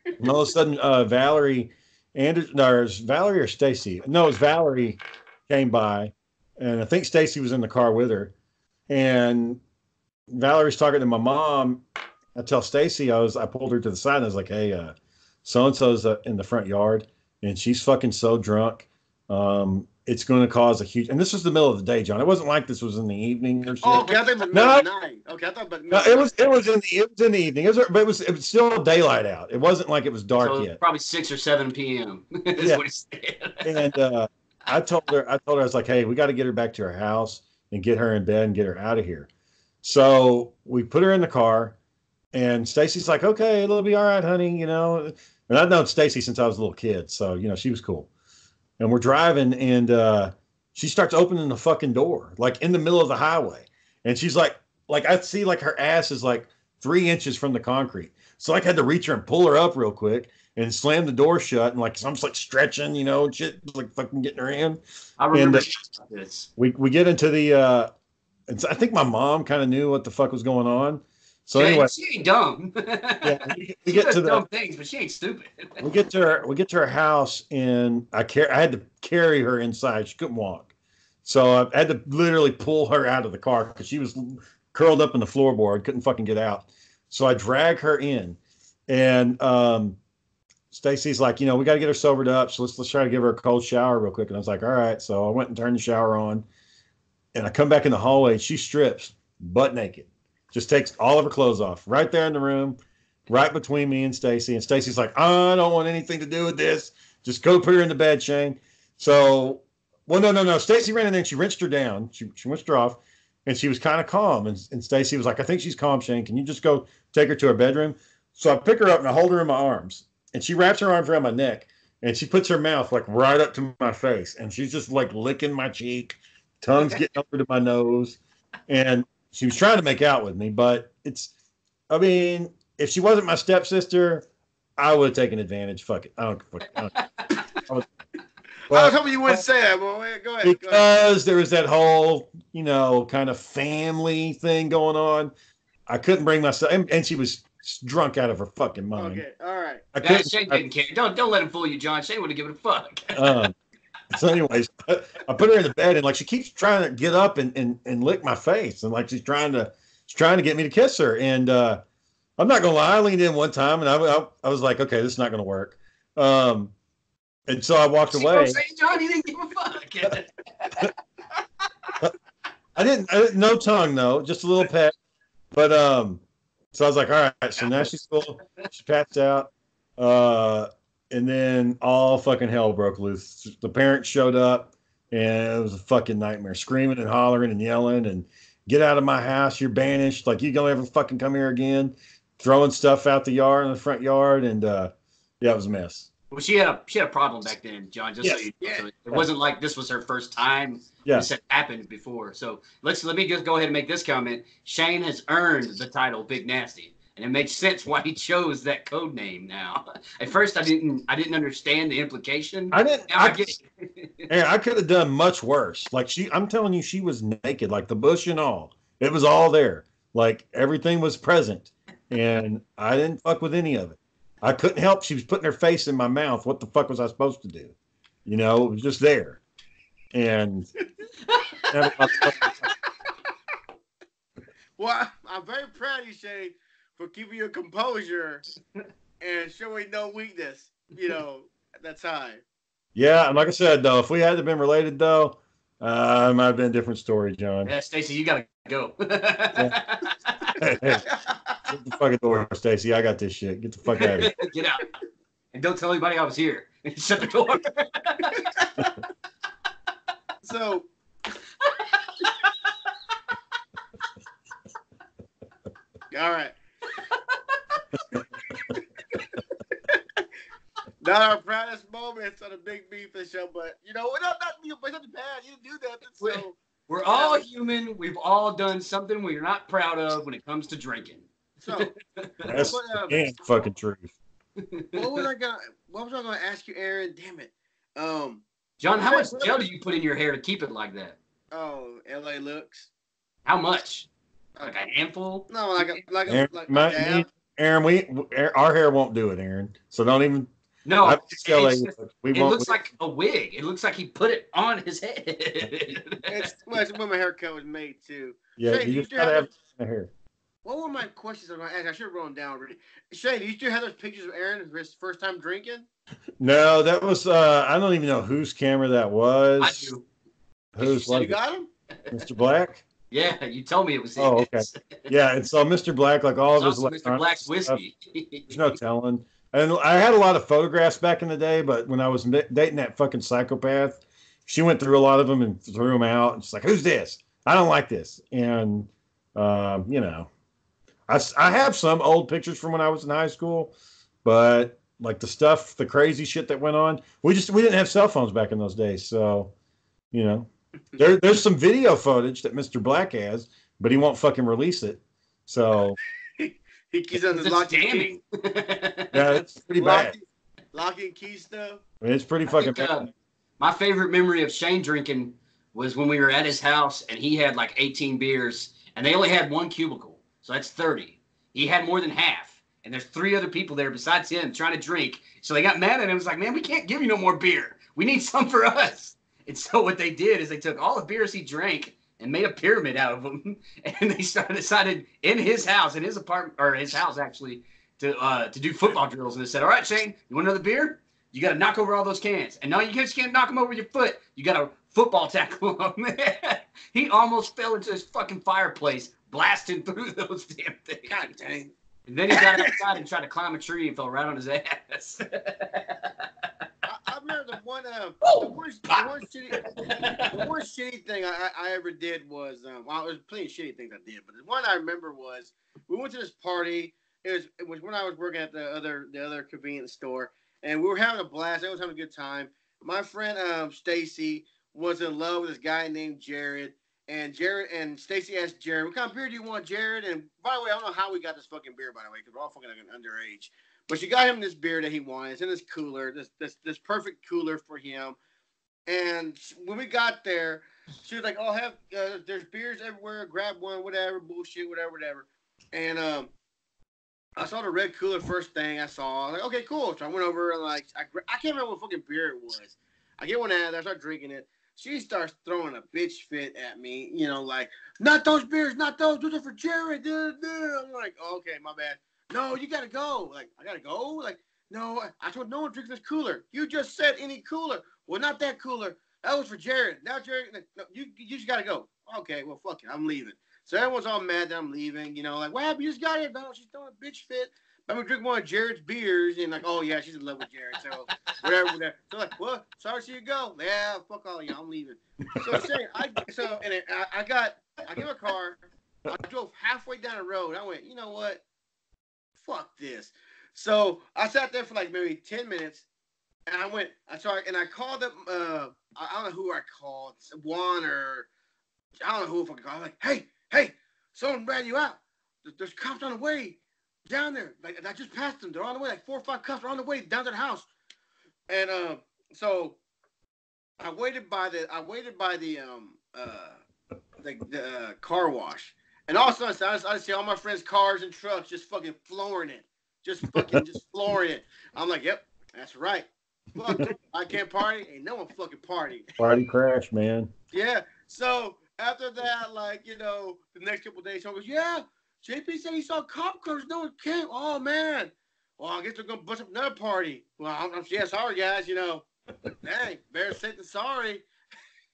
And all of a sudden, Valerie or Stacy? No, it was Valerie came by, and I think Stacy was in the car with her. And Valerie's talking to my mom. I tell Stacy, I pulled her to the side and I was like, hey, so-and-so's in the front yard, and she's fucking so drunk. It's going to cause a huge, and this was the middle of the day, John. It wasn't like this was in the evening or something. Oh, okay, I thought it was middle of the night. Okay, I thought, but no, it was in the evening. But it was still daylight out. It wasn't like it was dark yet. Probably 6 or 7 p.m. is Yeah. what he said. And I told her, I was like, hey, we got to get her back to her house and get her in bed and get her out of here. So we put her in the car, and Stacy's like, okay, it'll be all right, honey, you know. And I've known Stacy since I was a little kid, so you know she was cool. And we're driving, and she starts opening the fucking door, like in the middle of the highway, and she's like I see like her ass is like 3 inches from the concrete, so I had to reach her and pull her up real quick and slam the door shut, and like so I'm just like stretching, you know, shit, like fucking getting her in. I remember And this. we get into the and so I think my mom kind of knew what the fuck was going on. So Yeah, anyway, she ain't dumb. yeah, we She get does to the dumb things, but she ain't stupid. we get to her house, and I had to carry her inside. She couldn't walk, so I had to literally pull her out of the car because she was curled up in the floorboard, couldn't fucking get out. So I drag her in, and Stacy's like, you know, we got to get her sobered up, so let's try to give her a cold shower real quick. And I was like, all right. So I went and turned the shower on, and I come back in the hallway. She strips, butt naked, just takes all of her clothes off right there in the room, right between me and Stacy. And Stacy's like, I don't want anything to do with this. Just go put her in the bed, Shane. So, well, no. Stacy ran in there and she wrenched her down. She wrenched her off, and she was kind of calm. And Stacy was like, I think she's calm, Shane. Can you just go take her to her bedroom? So I pick her up and I hold her in my arms, and she wraps her arms around my neck, and she puts her mouth like right up to my face, and she's just like licking my cheek, tongue's getting over to my nose, and she was trying to make out with me, but I mean, if she wasn't my stepsister, I would have taken advantage. Fuck it. I don't. I was hoping you wouldn't say that, boy. Go ahead. Because there was that whole, you know, kind of family thing going on. I couldn't bring myself, and she was drunk out of her fucking mind. Okay, all right. Shane didn't care. Don't let him fool you, John. Shane would have given a fuck. So, anyways, I put her in the bed, and like she keeps trying to get up and lick my face, and like she's trying to get me to kiss her. And I'm not gonna lie, I leaned in one time, and I was like, okay, this is not gonna work. And so I walked away. John, he didn't give a fuck. I didn't. No tongue, though, just a little pet. But so I was like, all right. So now she's cool. She passed out. And then all fucking hell broke loose. The parents showed up, and it was a fucking nightmare, screaming and hollering and yelling and get out of my house. You're banished. Like, you gonna ever fucking come here again? Throwing stuff out the yard in the front yard. And yeah, it was a mess. Well, she had a problem back then, John. Just yes. So you know, so it wasn't like this was her first time. Yeah. This had happened before. So let me just go ahead and make this comment. Shane has earned the title Big Nasty. And it makes sense why he chose that code name now. At first, I didn't understand the implication. I didn't. Now I get it. I could have done much worse. Like I'm telling you, she was naked, like the bush and all. It was all there. Like everything was present, and I didn't fuck with any of it. I couldn't help. She was putting her face in my mouth. What the fuck was I supposed to do? You know, it was just there. And well, I'm very proud of you, Shane, for keeping your composure and showing no weakness, you know, at that time. Yeah, and like I said, though, if we had been related, though, it might have been a different story, John. Yeah, Stacy, you gotta go. Yeah. Hey, get the fucking door, Stacy. I got this shit. Get the fuck out of here. Get out. And don't tell anybody I was here. Shut the door. So all right. Not our proudest moments on a Big Beef show, but you know, not you, but nothing bad. You didn't do that. So we're all human. We've all done something we're not proud of when it comes to drinking. So that's the fucking truth. What was I gonna ask you, Aaron? Damn it. John, how much gel do you put in your hair to keep it like that? Oh, LA looks. How much? Like a handful? No, like Aaron, our hair won't do it, Aaron. So don't even. No, it looks like a wig. It looks like he put it on his head. It's when my haircut was made too. Yeah, Shane, you just gotta have hair. What were my questions I was gonna ask? I should have wrote them down already. Shane, do you still have those pictures of Aaron his first time drinking? No, that was I don't even know whose camera that was. I do. Whose was you got him? Mr. Black? Yeah, you told me it was his. Oh, okay. Yeah, and so Mr. Black, like all of his Mr. Black's whiskey. There's no telling. And I had a lot of photographs back in the day, but when I was dating that fucking psychopath, she went through a lot of them and threw them out. And she's like, "Who's this? I don't like this." And You know, I have some old pictures from when I was in high school, but like the crazy shit that went on, we didn't have cell phones back in those days. So, you know, there's some video footage that Mr. Black has, but he won't fucking release it. So he keeps on the It's lock and damning. key, yeah, it's pretty bad. lock and key stuff. I mean, it's pretty I fucking think, bad. my favorite memory of Shane drinking was when we were at his house and he had like 18 beers and they only had one cubicle. So that's 30. He had more than half. And there's 3 other people there besides him trying to drink. So they got mad at him. It was like, man, we can't give you no more beer. We need some for us. And so what they did is they took all the beers he drank and made a pyramid out of them. And they decided in his house, in his apartment, or his house actually, to do football drills. And they said, all right, Shane, you want another beer? You got to knock over all those cans. And no, you just can't knock them over with your foot. You got to football tackle them. He almost fell into his fucking fireplace, blasting through those damn things. God dang. And then he got outside and tried to climb a tree and fell right on his ass. I remember the one shitty thing I ever did was, well, there's plenty of shitty things I did, but the one I remember was we went to this party. It was when I was working at the other convenience store, and we were having a blast. I was having a good time. My friend Stacy was in love with this guy named Jared. And Stacy asked Jared, what kind of beer do you want, Jared? And by the way, I don't know how we got this fucking beer, by the way, because we're all fucking like underage. But she got him this beer that he wanted. It's in this cooler, this perfect cooler for him. And when we got there, she was like, "Oh, there's beers everywhere. Grab one, whatever, bullshit, whatever." And I saw the red cooler first thing I saw. I was like, okay, cool. So I went over and I can't remember what fucking beer it was. I get one out of there, I start drinking it. She starts throwing a bitch fit at me, like, not those beers, not those. Those are for Jared. I'm like, oh, okay, my bad. No, you gotta go. Like, I gotta go. Like, no, I told no one drinks this cooler. You just said any cooler. Well, not that cooler. That was for Jared. Now Jared, no, you just gotta go. Okay, well, fuck it, I'm leaving. So everyone's all mad that I'm leaving. Like, what happened? You just got here. No, she's throwing a bitch fit. I'm gonna drink one of Jared's beers, and like, oh yeah, she's in love with Jared. So whatever. So like, well, sorry to see you go. Yeah, fuck all y'all, I'm leaving. So Shane, I get my car. I drove halfway down the road. I went, you know what? Fuck this. So I sat there for like maybe 10 minutes, and I called them. I don't know who I called, Juan or I don't know who I fucking called. I'm like, hey, someone ran you out. There's cops on the way. Down there, like I just passed them. They're on the way. Like 4 or 5 cops are on the way down to the house. And so I waited by the car wash, and all of a sudden I see all my friends' cars and trucks just fucking flooring it, just flooring it. I'm like, yep, that's right. Fuck, I can't party. Ain't no one fucking party. Party crash, man. Yeah. So after that, the next couple of days, someone goes, yeah. JP said he saw cop cars. No one came. Oh, man. Well, I guess they're going to bust up another party. Well, I'm sorry, guys. Dang, better safe than sorry.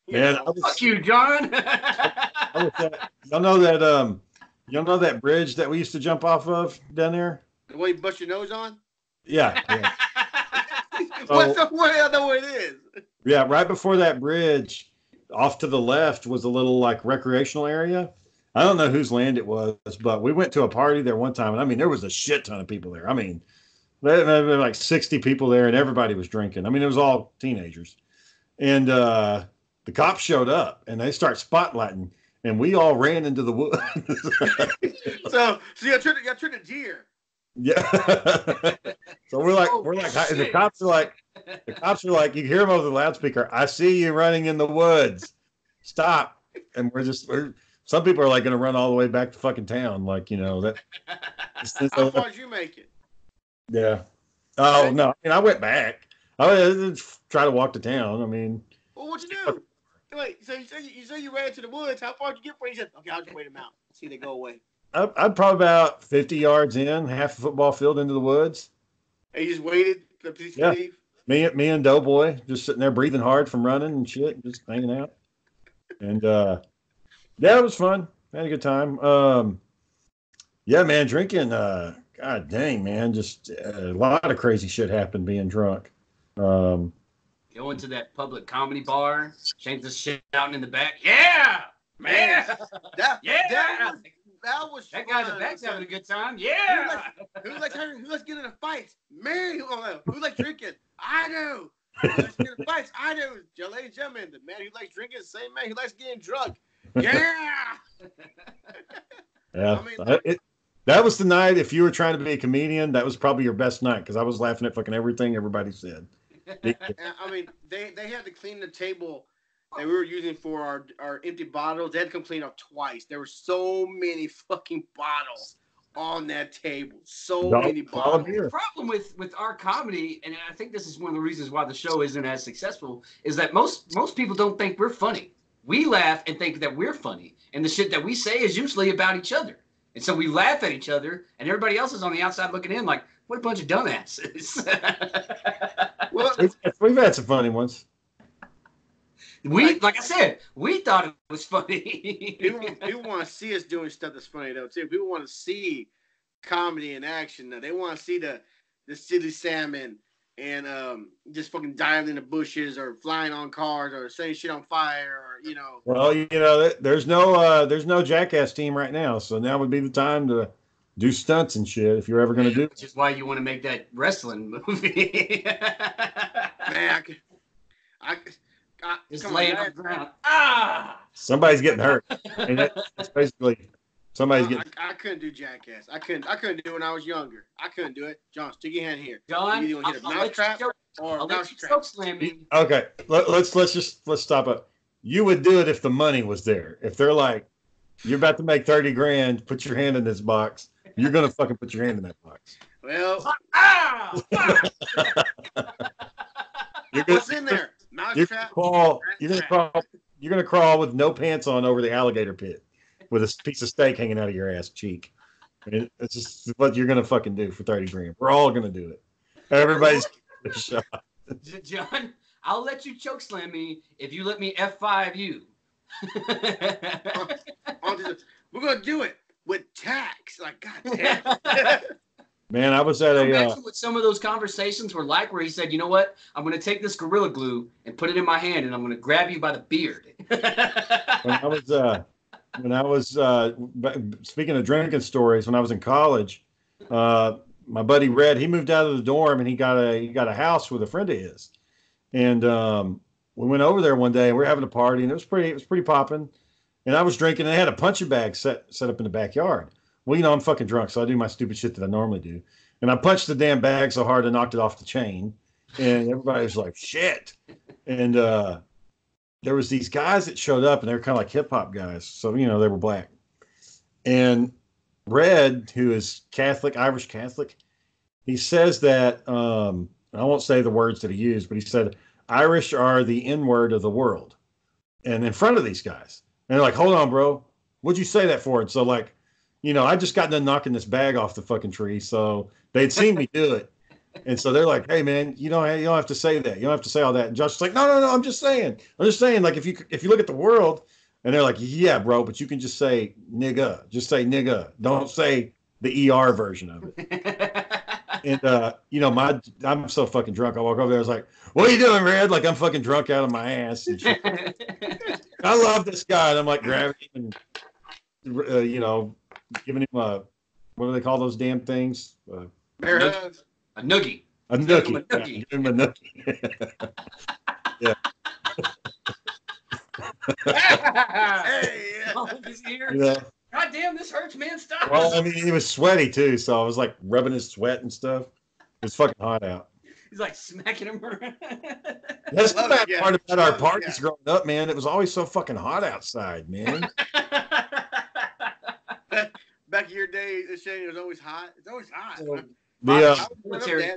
Man, fuck you, John. Y'all know that bridge that we used to jump off of down there? The way you bust your nose on? Yeah. What I know what it is. Yeah, right before that bridge, off to the left was a little like recreational area. I don't know whose land it was, but we went to a party there one time, and I mean, there was a shit ton of people there. I mean, there were like 60 people there, and everybody was drinking. I mean, it was all teenagers. And the cops showed up, and they start spotlighting, and we all ran into the woods. so you got turned a deer. Yeah. So we're like, the cops are like, you hear them over the loudspeaker. I see you running in the woods. Stop. And some people are like going to run all the way back to fucking town. Like, that. How far did you make it? Yeah. Oh, no. I mean, I went back. I was try to walk to town. I mean. Well, what'd you do? Wait, so you say you ran to the woods. How far did you get before you said, okay, I'll just wait them out. See they go away. I'm probably about 50 yards in, half a football field into the woods. And you just waited for the police to leave? Me and Doughboy just sitting there breathing hard from running and shit, just hanging out. And, yeah, it was fun. I had a good time. Yeah, man, drinking, god dang, man, just a lot of crazy shit happened being drunk. Going to that public comedy bar, Shane's just shouting in the back. Yeah, man. was That guy's fun. a back's having a good time. Yeah. Who likes getting in a fight? Me. Who likes drinking? I do. Who likes getting in fights? I do. Ladies and gentlemen, the man who likes drinking is the same man who likes getting drunk. Yeah. Yeah. I mean, That was the night. If you were trying to be a comedian, that was probably your best night because I was laughing at fucking everything everybody said. I mean, they had to clean the table that we were using for our empty bottles. They had to come clean up twice. There were so many fucking bottles on that table. Many bottles. The problem with our comedy, and I think this is one of the reasons why the show isn't as successful, is that most people don't think we're funny. We laugh and think that we're funny, and the shit that we say is usually about each other. And so we laugh at each other, and everybody else is on the outside looking in like, what a bunch of dumbasses. Well, we've had some funny ones. Like I said, we thought it was funny. People want to see us doing stuff that's funny, though, too. People want to see comedy in action. Now. They want to see the silly salmon and just fucking diving in the bushes or flying on cars or setting shit on fire or, you know. Well, you know, there's no Jackass team right now, so now would be the time to do stunts and shit if you're ever going to do it. Which is why you want to make that wrestling movie. Man, I just laying on the ground. Somebody's getting hurt. And that's basically somebody's getting. I couldn't do Jackass. I couldn't do it when I was younger. I couldn't do it. John, stick your hand here. John, you hit a mousetrap or a mousetrap. Okay, let's stop it. You would do it if the money was there. If they're like, you're about to make 30 grand, put your hand in this box. You're gonna fucking put your hand in that box. Well, what's in there? Mousetrap. You're gonna crawl with no pants on over the alligator pit, with a piece of steak hanging out of your ass cheek. It's just what you're gonna fucking do for 30 grand. We're all gonna do it. Everybody's a shot. John, I'll let you chokeslam me if you let me F5 you. We're gonna do it with tax. Like, goddamn. Man, I was at Imagine what some of those conversations were like, where he said, "You know what? I'm going to take this Gorilla Glue and put it in my hand, and I'm going to grab you by the beard." when I was speaking of drinking stories, when I was in college, my buddy Red, he moved out of the dorm and he got a house with a friend of his, and we went over there one day and we were having a party and it was pretty popping, and I was drinking and they had a punching bag set up in the backyard. Well, you know, I'm fucking drunk, so I do my stupid shit that I normally do. And I punched the damn bag so hard I knocked it off the chain. And everybody was like, shit. And there was these guys that showed up, and they were kind of like hip-hop guys. So, you know, they were black. And Red, who is Catholic, Irish Catholic, he says that, I won't say the words that he used, but he said, Irish are the N-word of the world. And in front of these guys. And they're like, hold on, bro. What'd you say that for? And so, like, you know, I just got done knocking this bag off the fucking tree, so they'd seen me do it. And so they're like, hey, man, you don't have to say that. You don't have to say all that. And Josh's like, no, I'm just saying, like, if you look at the world, and they're like, yeah, bro, but you can just say nigga. Just say nigga. Don't say the ER version of it. And, you know, I'm so fucking drunk. I walk over there, I was like, what are you doing, Red? Like, I'm fucking drunk out of my ass. And shit. I love this guy. And I'm like grabbing him and, you know, giving him what do they call those damn things? Bear hugs. A noogie. A noogie. Give him a noogie. Yeah. Hey, yeah. God damn, this hurts, man. Stop. Well, I mean, he was sweaty too, so I was like rubbing his sweat and stuff. It was fucking hot out. He's like smacking him around. That's the bad part about our parties growing up, man. It was always so fucking hot outside, man. Back in your day, Shane, it was always hot. It's always hot. So, military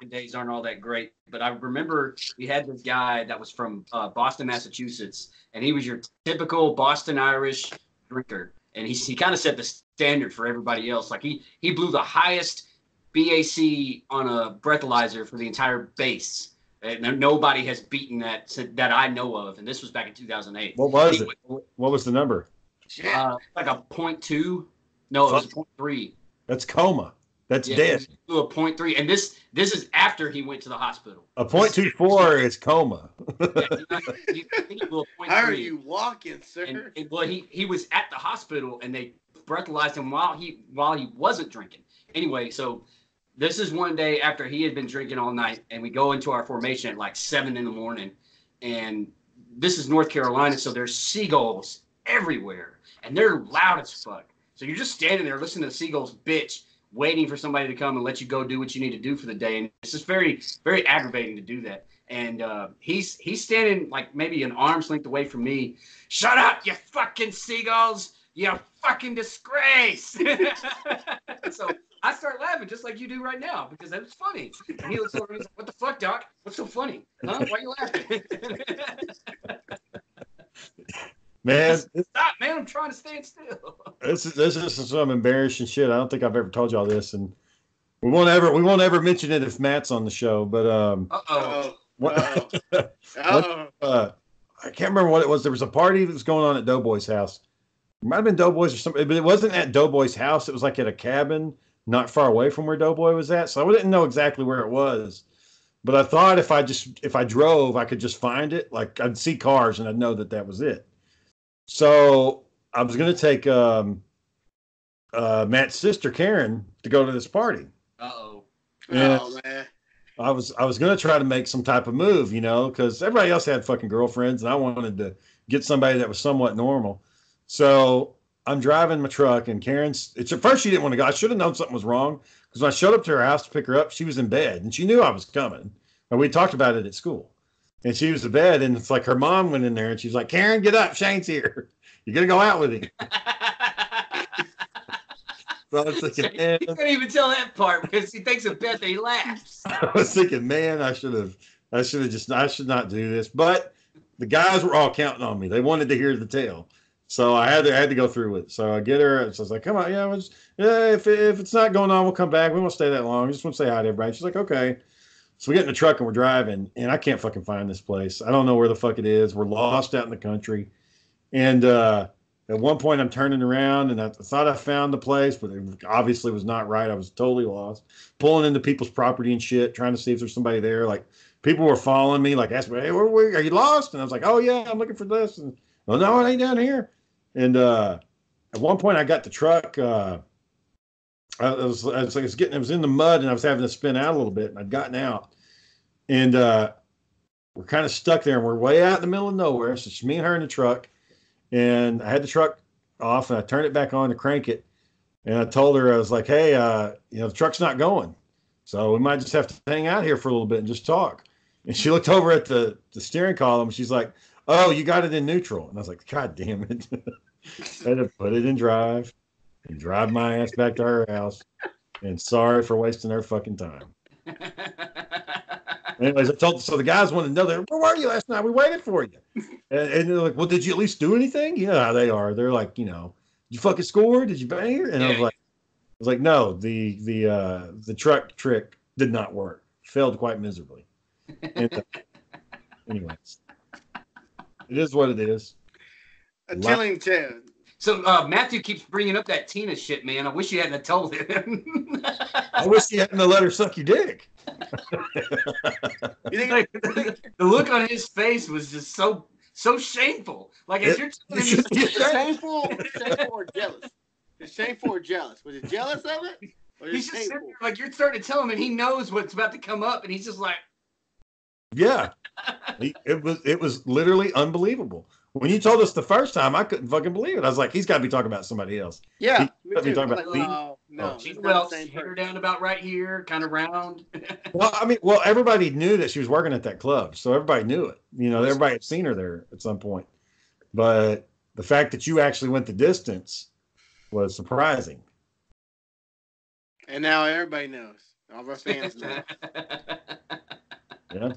days aren't all that great, but I remember we had this guy that was from Boston, Massachusetts, and he was your typical Boston Irish drinker, and he kind of set the standard for everybody else. Like he blew the highest BAC on a breathalyzer for the entire base. And nobody has beaten that I know of, and this was back in 2008. What was it? What was the number? Like a 0.2. No, it was a 0.3. That's coma. That's dead. He blew a .3, and this is after he went to the hospital. A .24 is coma. Yeah, I think he blew a .3. How are you walking, sir? Well, he was at the hospital, and they breathalyzed him while he wasn't drinking. Anyway, so this is one day after he had been drinking all night, and we go into our formation at like 7 a.m, and this is North Carolina, so there's seagulls everywhere, and they're loud as fuck. So you're just standing there listening to the seagulls bitch, waiting for somebody to come and let you go do what you need to do for the day. And it's just very, very aggravating to do that. And he's standing like maybe an arm's length away from me. Shut up, you fucking seagulls! You fucking disgrace! So I start laughing just like you do right now because that was funny. And he looks over and he's like, "What the fuck, Doc? What's so funny? Huh? Why are you laughing?" Man, stop, man! I'm trying to stand still. This is some embarrassing shit. I don't think I've ever told y'all this, and we won't ever mention it if Matt's on the show. But I can't remember what it was. There was a party that was going on at Doughboy's house. It might have been Doughboy's or something, but it wasn't at Doughboy's house. It was like at a cabin not far away from where Doughboy was at. So I didn't know exactly where it was. But I thought if I drove, I could just find it. Like I'd see cars and I'd know that was it. So I was going to take Matt's sister Karen to go to this party. Oh man! I was going to try to make some type of move, because everybody else had fucking girlfriends, and I wanted to get somebody that was somewhat normal. So I'm driving my truck, and Karen's. At first she didn't want to go. I should have known something was wrong because when I showed up to her house to pick her up, she was in bed, and she knew I was coming. And we talked about it at school. And she was in bed, and it's like her mom went in there, and she's like, "Karen, get up. Shane's here. You're going to go out with him." So I was thinking, man, he couldn't even tell that part because he thinks of Beth and he laughs. I was thinking, man, I should not do this. But the guys were all counting on me. They wanted to hear the tale. So I had to go through with it. So I get her. So I was like, come on, if it's not going on, we'll come back. We won't stay that long. I just want to say hi to everybody. She's like, okay. So we get in the truck and we're driving, and I can't fucking find this place. I don't know where the fuck it is. We're lost out in the country. And at one point I'm turning around and I thought I found the place, but it obviously was not right. I was totally lost, pulling into people's property and shit, trying to see if there's somebody there. Like people were following me, like asking me, "Hey, are you lost?" And I was like, "Oh yeah, I'm looking for this." And well, no, it ain't down here. And at one point I got the truck. It was in the mud and I was having to spin out a little bit, and I'd gotten out, and we're kind of stuck there, and we're way out in the middle of nowhere. So it's me and her in the truck. And I had the truck off, and I turned it back on to crank it. And I told her, I was like, "Hey, the truck's not going, so we might just have to hang out here for a little bit and just talk." And she looked over at the steering column. She's like, "Oh, you got it in neutral." And I was like, "God damn it!" I had to put it in drive and drive my ass back to her house. And sorry for wasting her fucking time. Anyways, so the guys wanted to know, where were you last night? We waited for you. And they're like, "Well, did you at least do anything?" You know how they are. They're like, "Did you fucking score? Did you bang her?" And I was like, "No, the truck trick did not work. Failed quite miserably." And, anyways, it is what it is. A chilling tale. So Matthew keeps bringing up that Tina shit, man. I wish you hadn't told him. I wish you hadn't let her suck your dick. The look on his face was just so shameful. Like as you're telling him, shameful or jealous? Is shameful or jealous? Was it jealous of it? Or he's just sitting there, like you're starting to tell him, and he knows what's about to come up, and he's just like, yeah. It was literally unbelievable. When you told us the first time, I couldn't fucking believe it. I was like, he's got to be talking about somebody else. Yeah. Me too. Talking about no. She's hair down about right here, kind of round. Well, everybody knew that she was working at that club, so everybody knew it. Everybody had seen her there at some point. But the fact that you actually went the distance was surprising. And now everybody knows. All of our fans know. Yeah.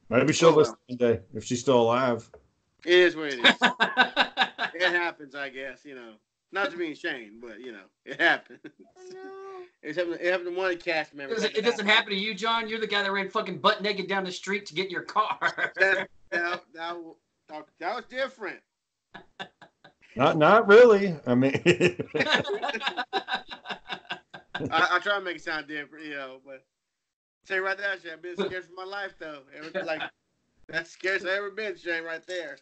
Maybe she'll listen one day if she's still alive. It is what it is. It happens, I guess, Not to be ashamed, but, it happens. It happened to one of the cast members. It doesn't happen to you, John? You're the guy that ran fucking butt naked down the street to get in your car. That was different. Not really. I mean... I try to make it sound different, but say right there, Shane, I've been scared for my life though. Like that's the scariest I ever been, Shane, right there.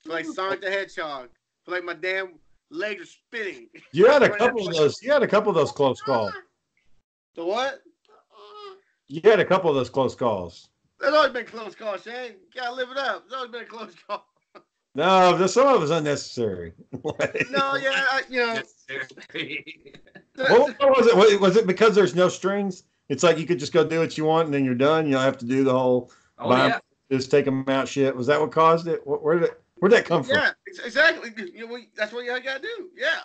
Feel like Sonic the Hedgehog. Feel like my damn legs are spinning. You had a couple of those. You had a couple of those close calls. The what? You had a couple of those close calls. There's always been close calls, Shane. You gotta live it up. There's always been a close call. No, some of it was unnecessary. No, yeah, What was it? Was it because there's no strings? It's like you could just go do what you want and then you're done. You don't have to do the whole just take them out shit. Was that what caused it? Where'd that come from? Yeah, exactly. That's what you gotta do. Yeah.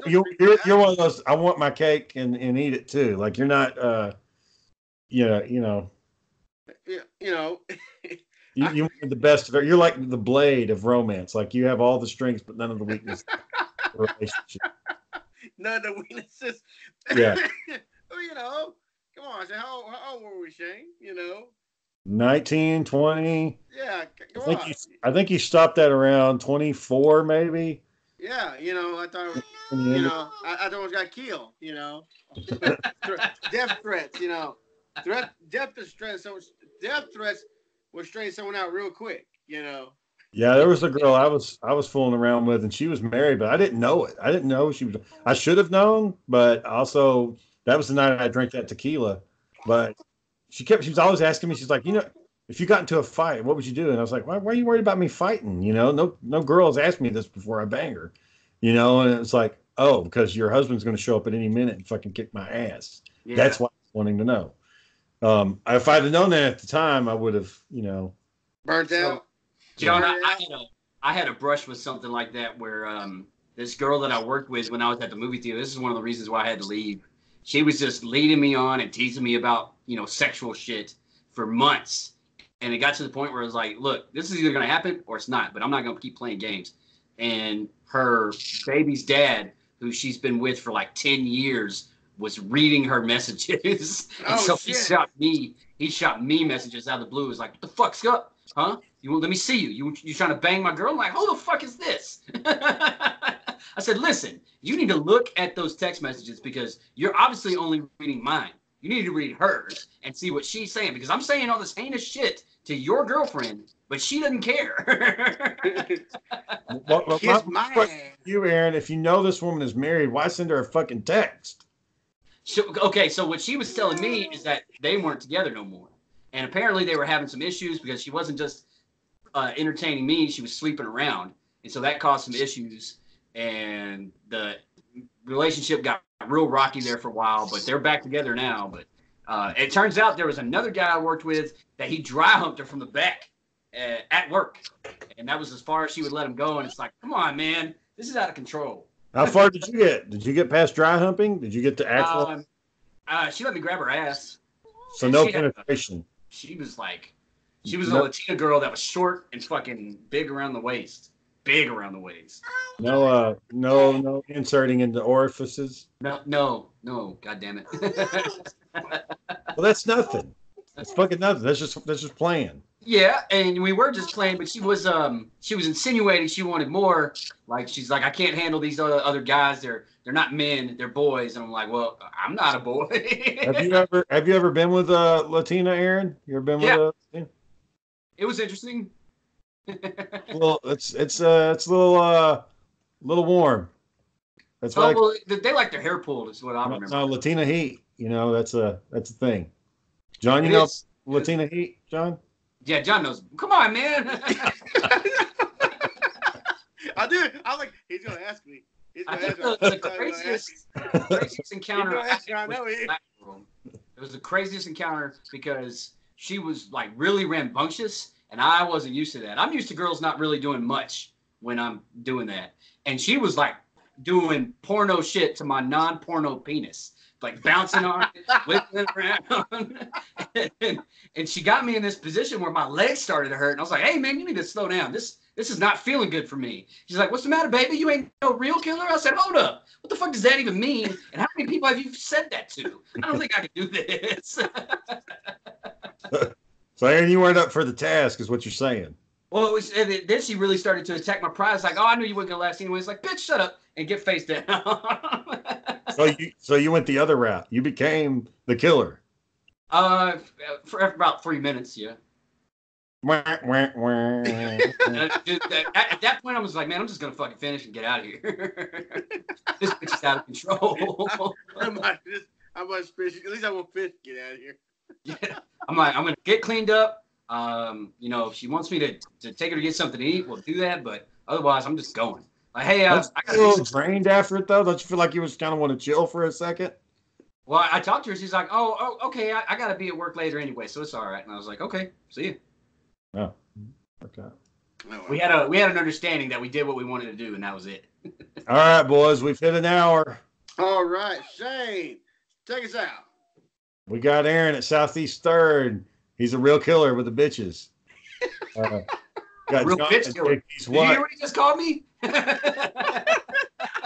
You're one of those. I want my cake and eat it too. Like you're not. You want the best of it. You're like the Blade of romance. Like you have all the strengths but none of the weaknesses. Relationship. None of the weaknesses. Yeah. Come on. How old were we, Shane? 19, 20. Yeah. I think you stopped at around 24, maybe. Yeah. I thought. I thought I was got killed. Death threats. Death threats will straighten someone out real quick. Yeah, there was a girl I was fooling around with, and she was married, but I didn't know it. I didn't know she was. I should have known, but also that was the night I drank that tequila. But she was always asking me. She's like, if you got into a fight, what would you do? And I was like, why are you worried about me fighting? No girl has asked me this before I bang her. And it's like, oh, because your husband's going to show up at any minute and fucking kick my ass. Yeah. That's why I was wanting to know. If I'd have known that at the time, I would have, burnt out. John, I had a brush with something like that where this girl that I worked with when I was at the movie theater, this is one of the reasons why I had to leave. She was just leading me on and teasing me about, sexual shit for months. And it got to the point where it was like, look, this is either going to happen or it's not, but I'm not going to keep playing games. And her baby's dad, who she's been with for like 10 years, was reading her messages. And so shit. He shot me messages out of the blue. It was like, what the fuck's up? Huh? Let me see you. You trying to bang my girl? I'm like, who the fuck is this? I said, listen, you need to look at those text messages because you're obviously only reading mine. You need to read hers and see what she's saying because I'm saying all this heinous shit to your girlfriend, but she doesn't care. Kiss my ass. You, Aaron, if you know this woman is married, why send her a fucking text? So what she was telling me is that they weren't together no more. And apparently they were having some issues because she wasn't just entertaining me, she was sleeping around. And so that caused some issues. And the relationship got real rocky there for a while, but they're back together now. But it turns out there was another guy I worked with that he dry humped her from the back at work. And that was as far as she would let him go. And it's like, come on, man, this is out of control. How far did you get? Did you get past dry humping? Did you get to actual? She let me grab her ass. So no penetration. She was a Latina girl that was short and fucking big around the waist. No inserting into orifices. No. God damn it. Well, that's nothing. That's fucking nothing. That's just playing. Yeah, and we were just playing, but she was insinuating she wanted more. Like she's like, I can't handle these other guys. They're not men. They're boys. And I'm like, well, I'm not a boy. Have you ever been with a Latina, Aaron? You ever been with a? Yeah. It was interesting. Well, it's a little warm. That's why. Well, they like their hair pulled. Is what I remember. No, Latina heat. That's a thing. John, Latina heat, John. Yeah, John knows. Come on, man. I do. I was like, he's gonna ask me. I think the craziest encounter. It was the craziest encounter because she was like really rambunctious, and I wasn't used to that. I'm used to girls not really doing much when I'm doing that, and she was like doing porno shit to my non-porno penis. Like bouncing on it, wiggling around. and she got me in this position where my legs started to hurt. And I was like, hey, man, you need to slow down. This is not feeling good for me. She's like, what's the matter, baby? You ain't no real killer? I said, hold up. What the fuck does that even mean? And how many people have you said that to? I don't think I can do this. So, Aaron, you weren't up for the task is what you're saying. Well, then she really started to attack my pride. It's like, oh, I knew you weren't going to last anyway. It's like, bitch, shut up and get face down. So you went the other route. You became the killer. For about 3 minutes, yeah. Wah, wah, wah. Dude, at that point, I was like, man, I'm just gonna fucking finish and get out of here. This bitch is out of control. I might finish. At least I won't finish. Get out of here. Yeah. I'm gonna get cleaned up. If she wants me to take her to get something to eat, we'll do that. But otherwise, I'm just going. Like, hey, I Don't got you feel a little drained after it though. Don't you feel like you just kind of want to chill for a second? Well, I talked to her. She's like, oh, okay. I gotta be at work later anyway, so it's all right. And I was like, okay, see you. Oh, okay. We had an understanding that we did what we wanted to do, and that was it. All right, boys, we've hit an hour. All right, Shane, take us out. We got Aaron at Southeast Third. He's a real killer with the bitches. Got Real John bitch killer. Did you hear what he just called me?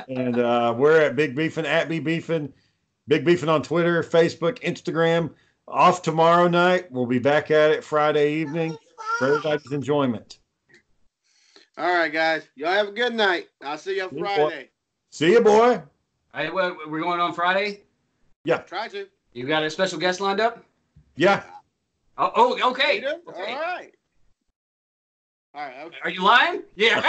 And we're at Big Beefin' at B Beefin'. Big Beefin' on Twitter, Facebook, Instagram. Off tomorrow night. We'll be back at it Friday evening for everybody's enjoyment. All right, guys. Y'all have a good night. I'll see you on Friday. See you, boy. Hey, we're going on Friday? Yeah. Try to. You got a special guest lined up? Yeah. Oh, okay. Okay. All right. All right. Okay. Are you lying? Yeah.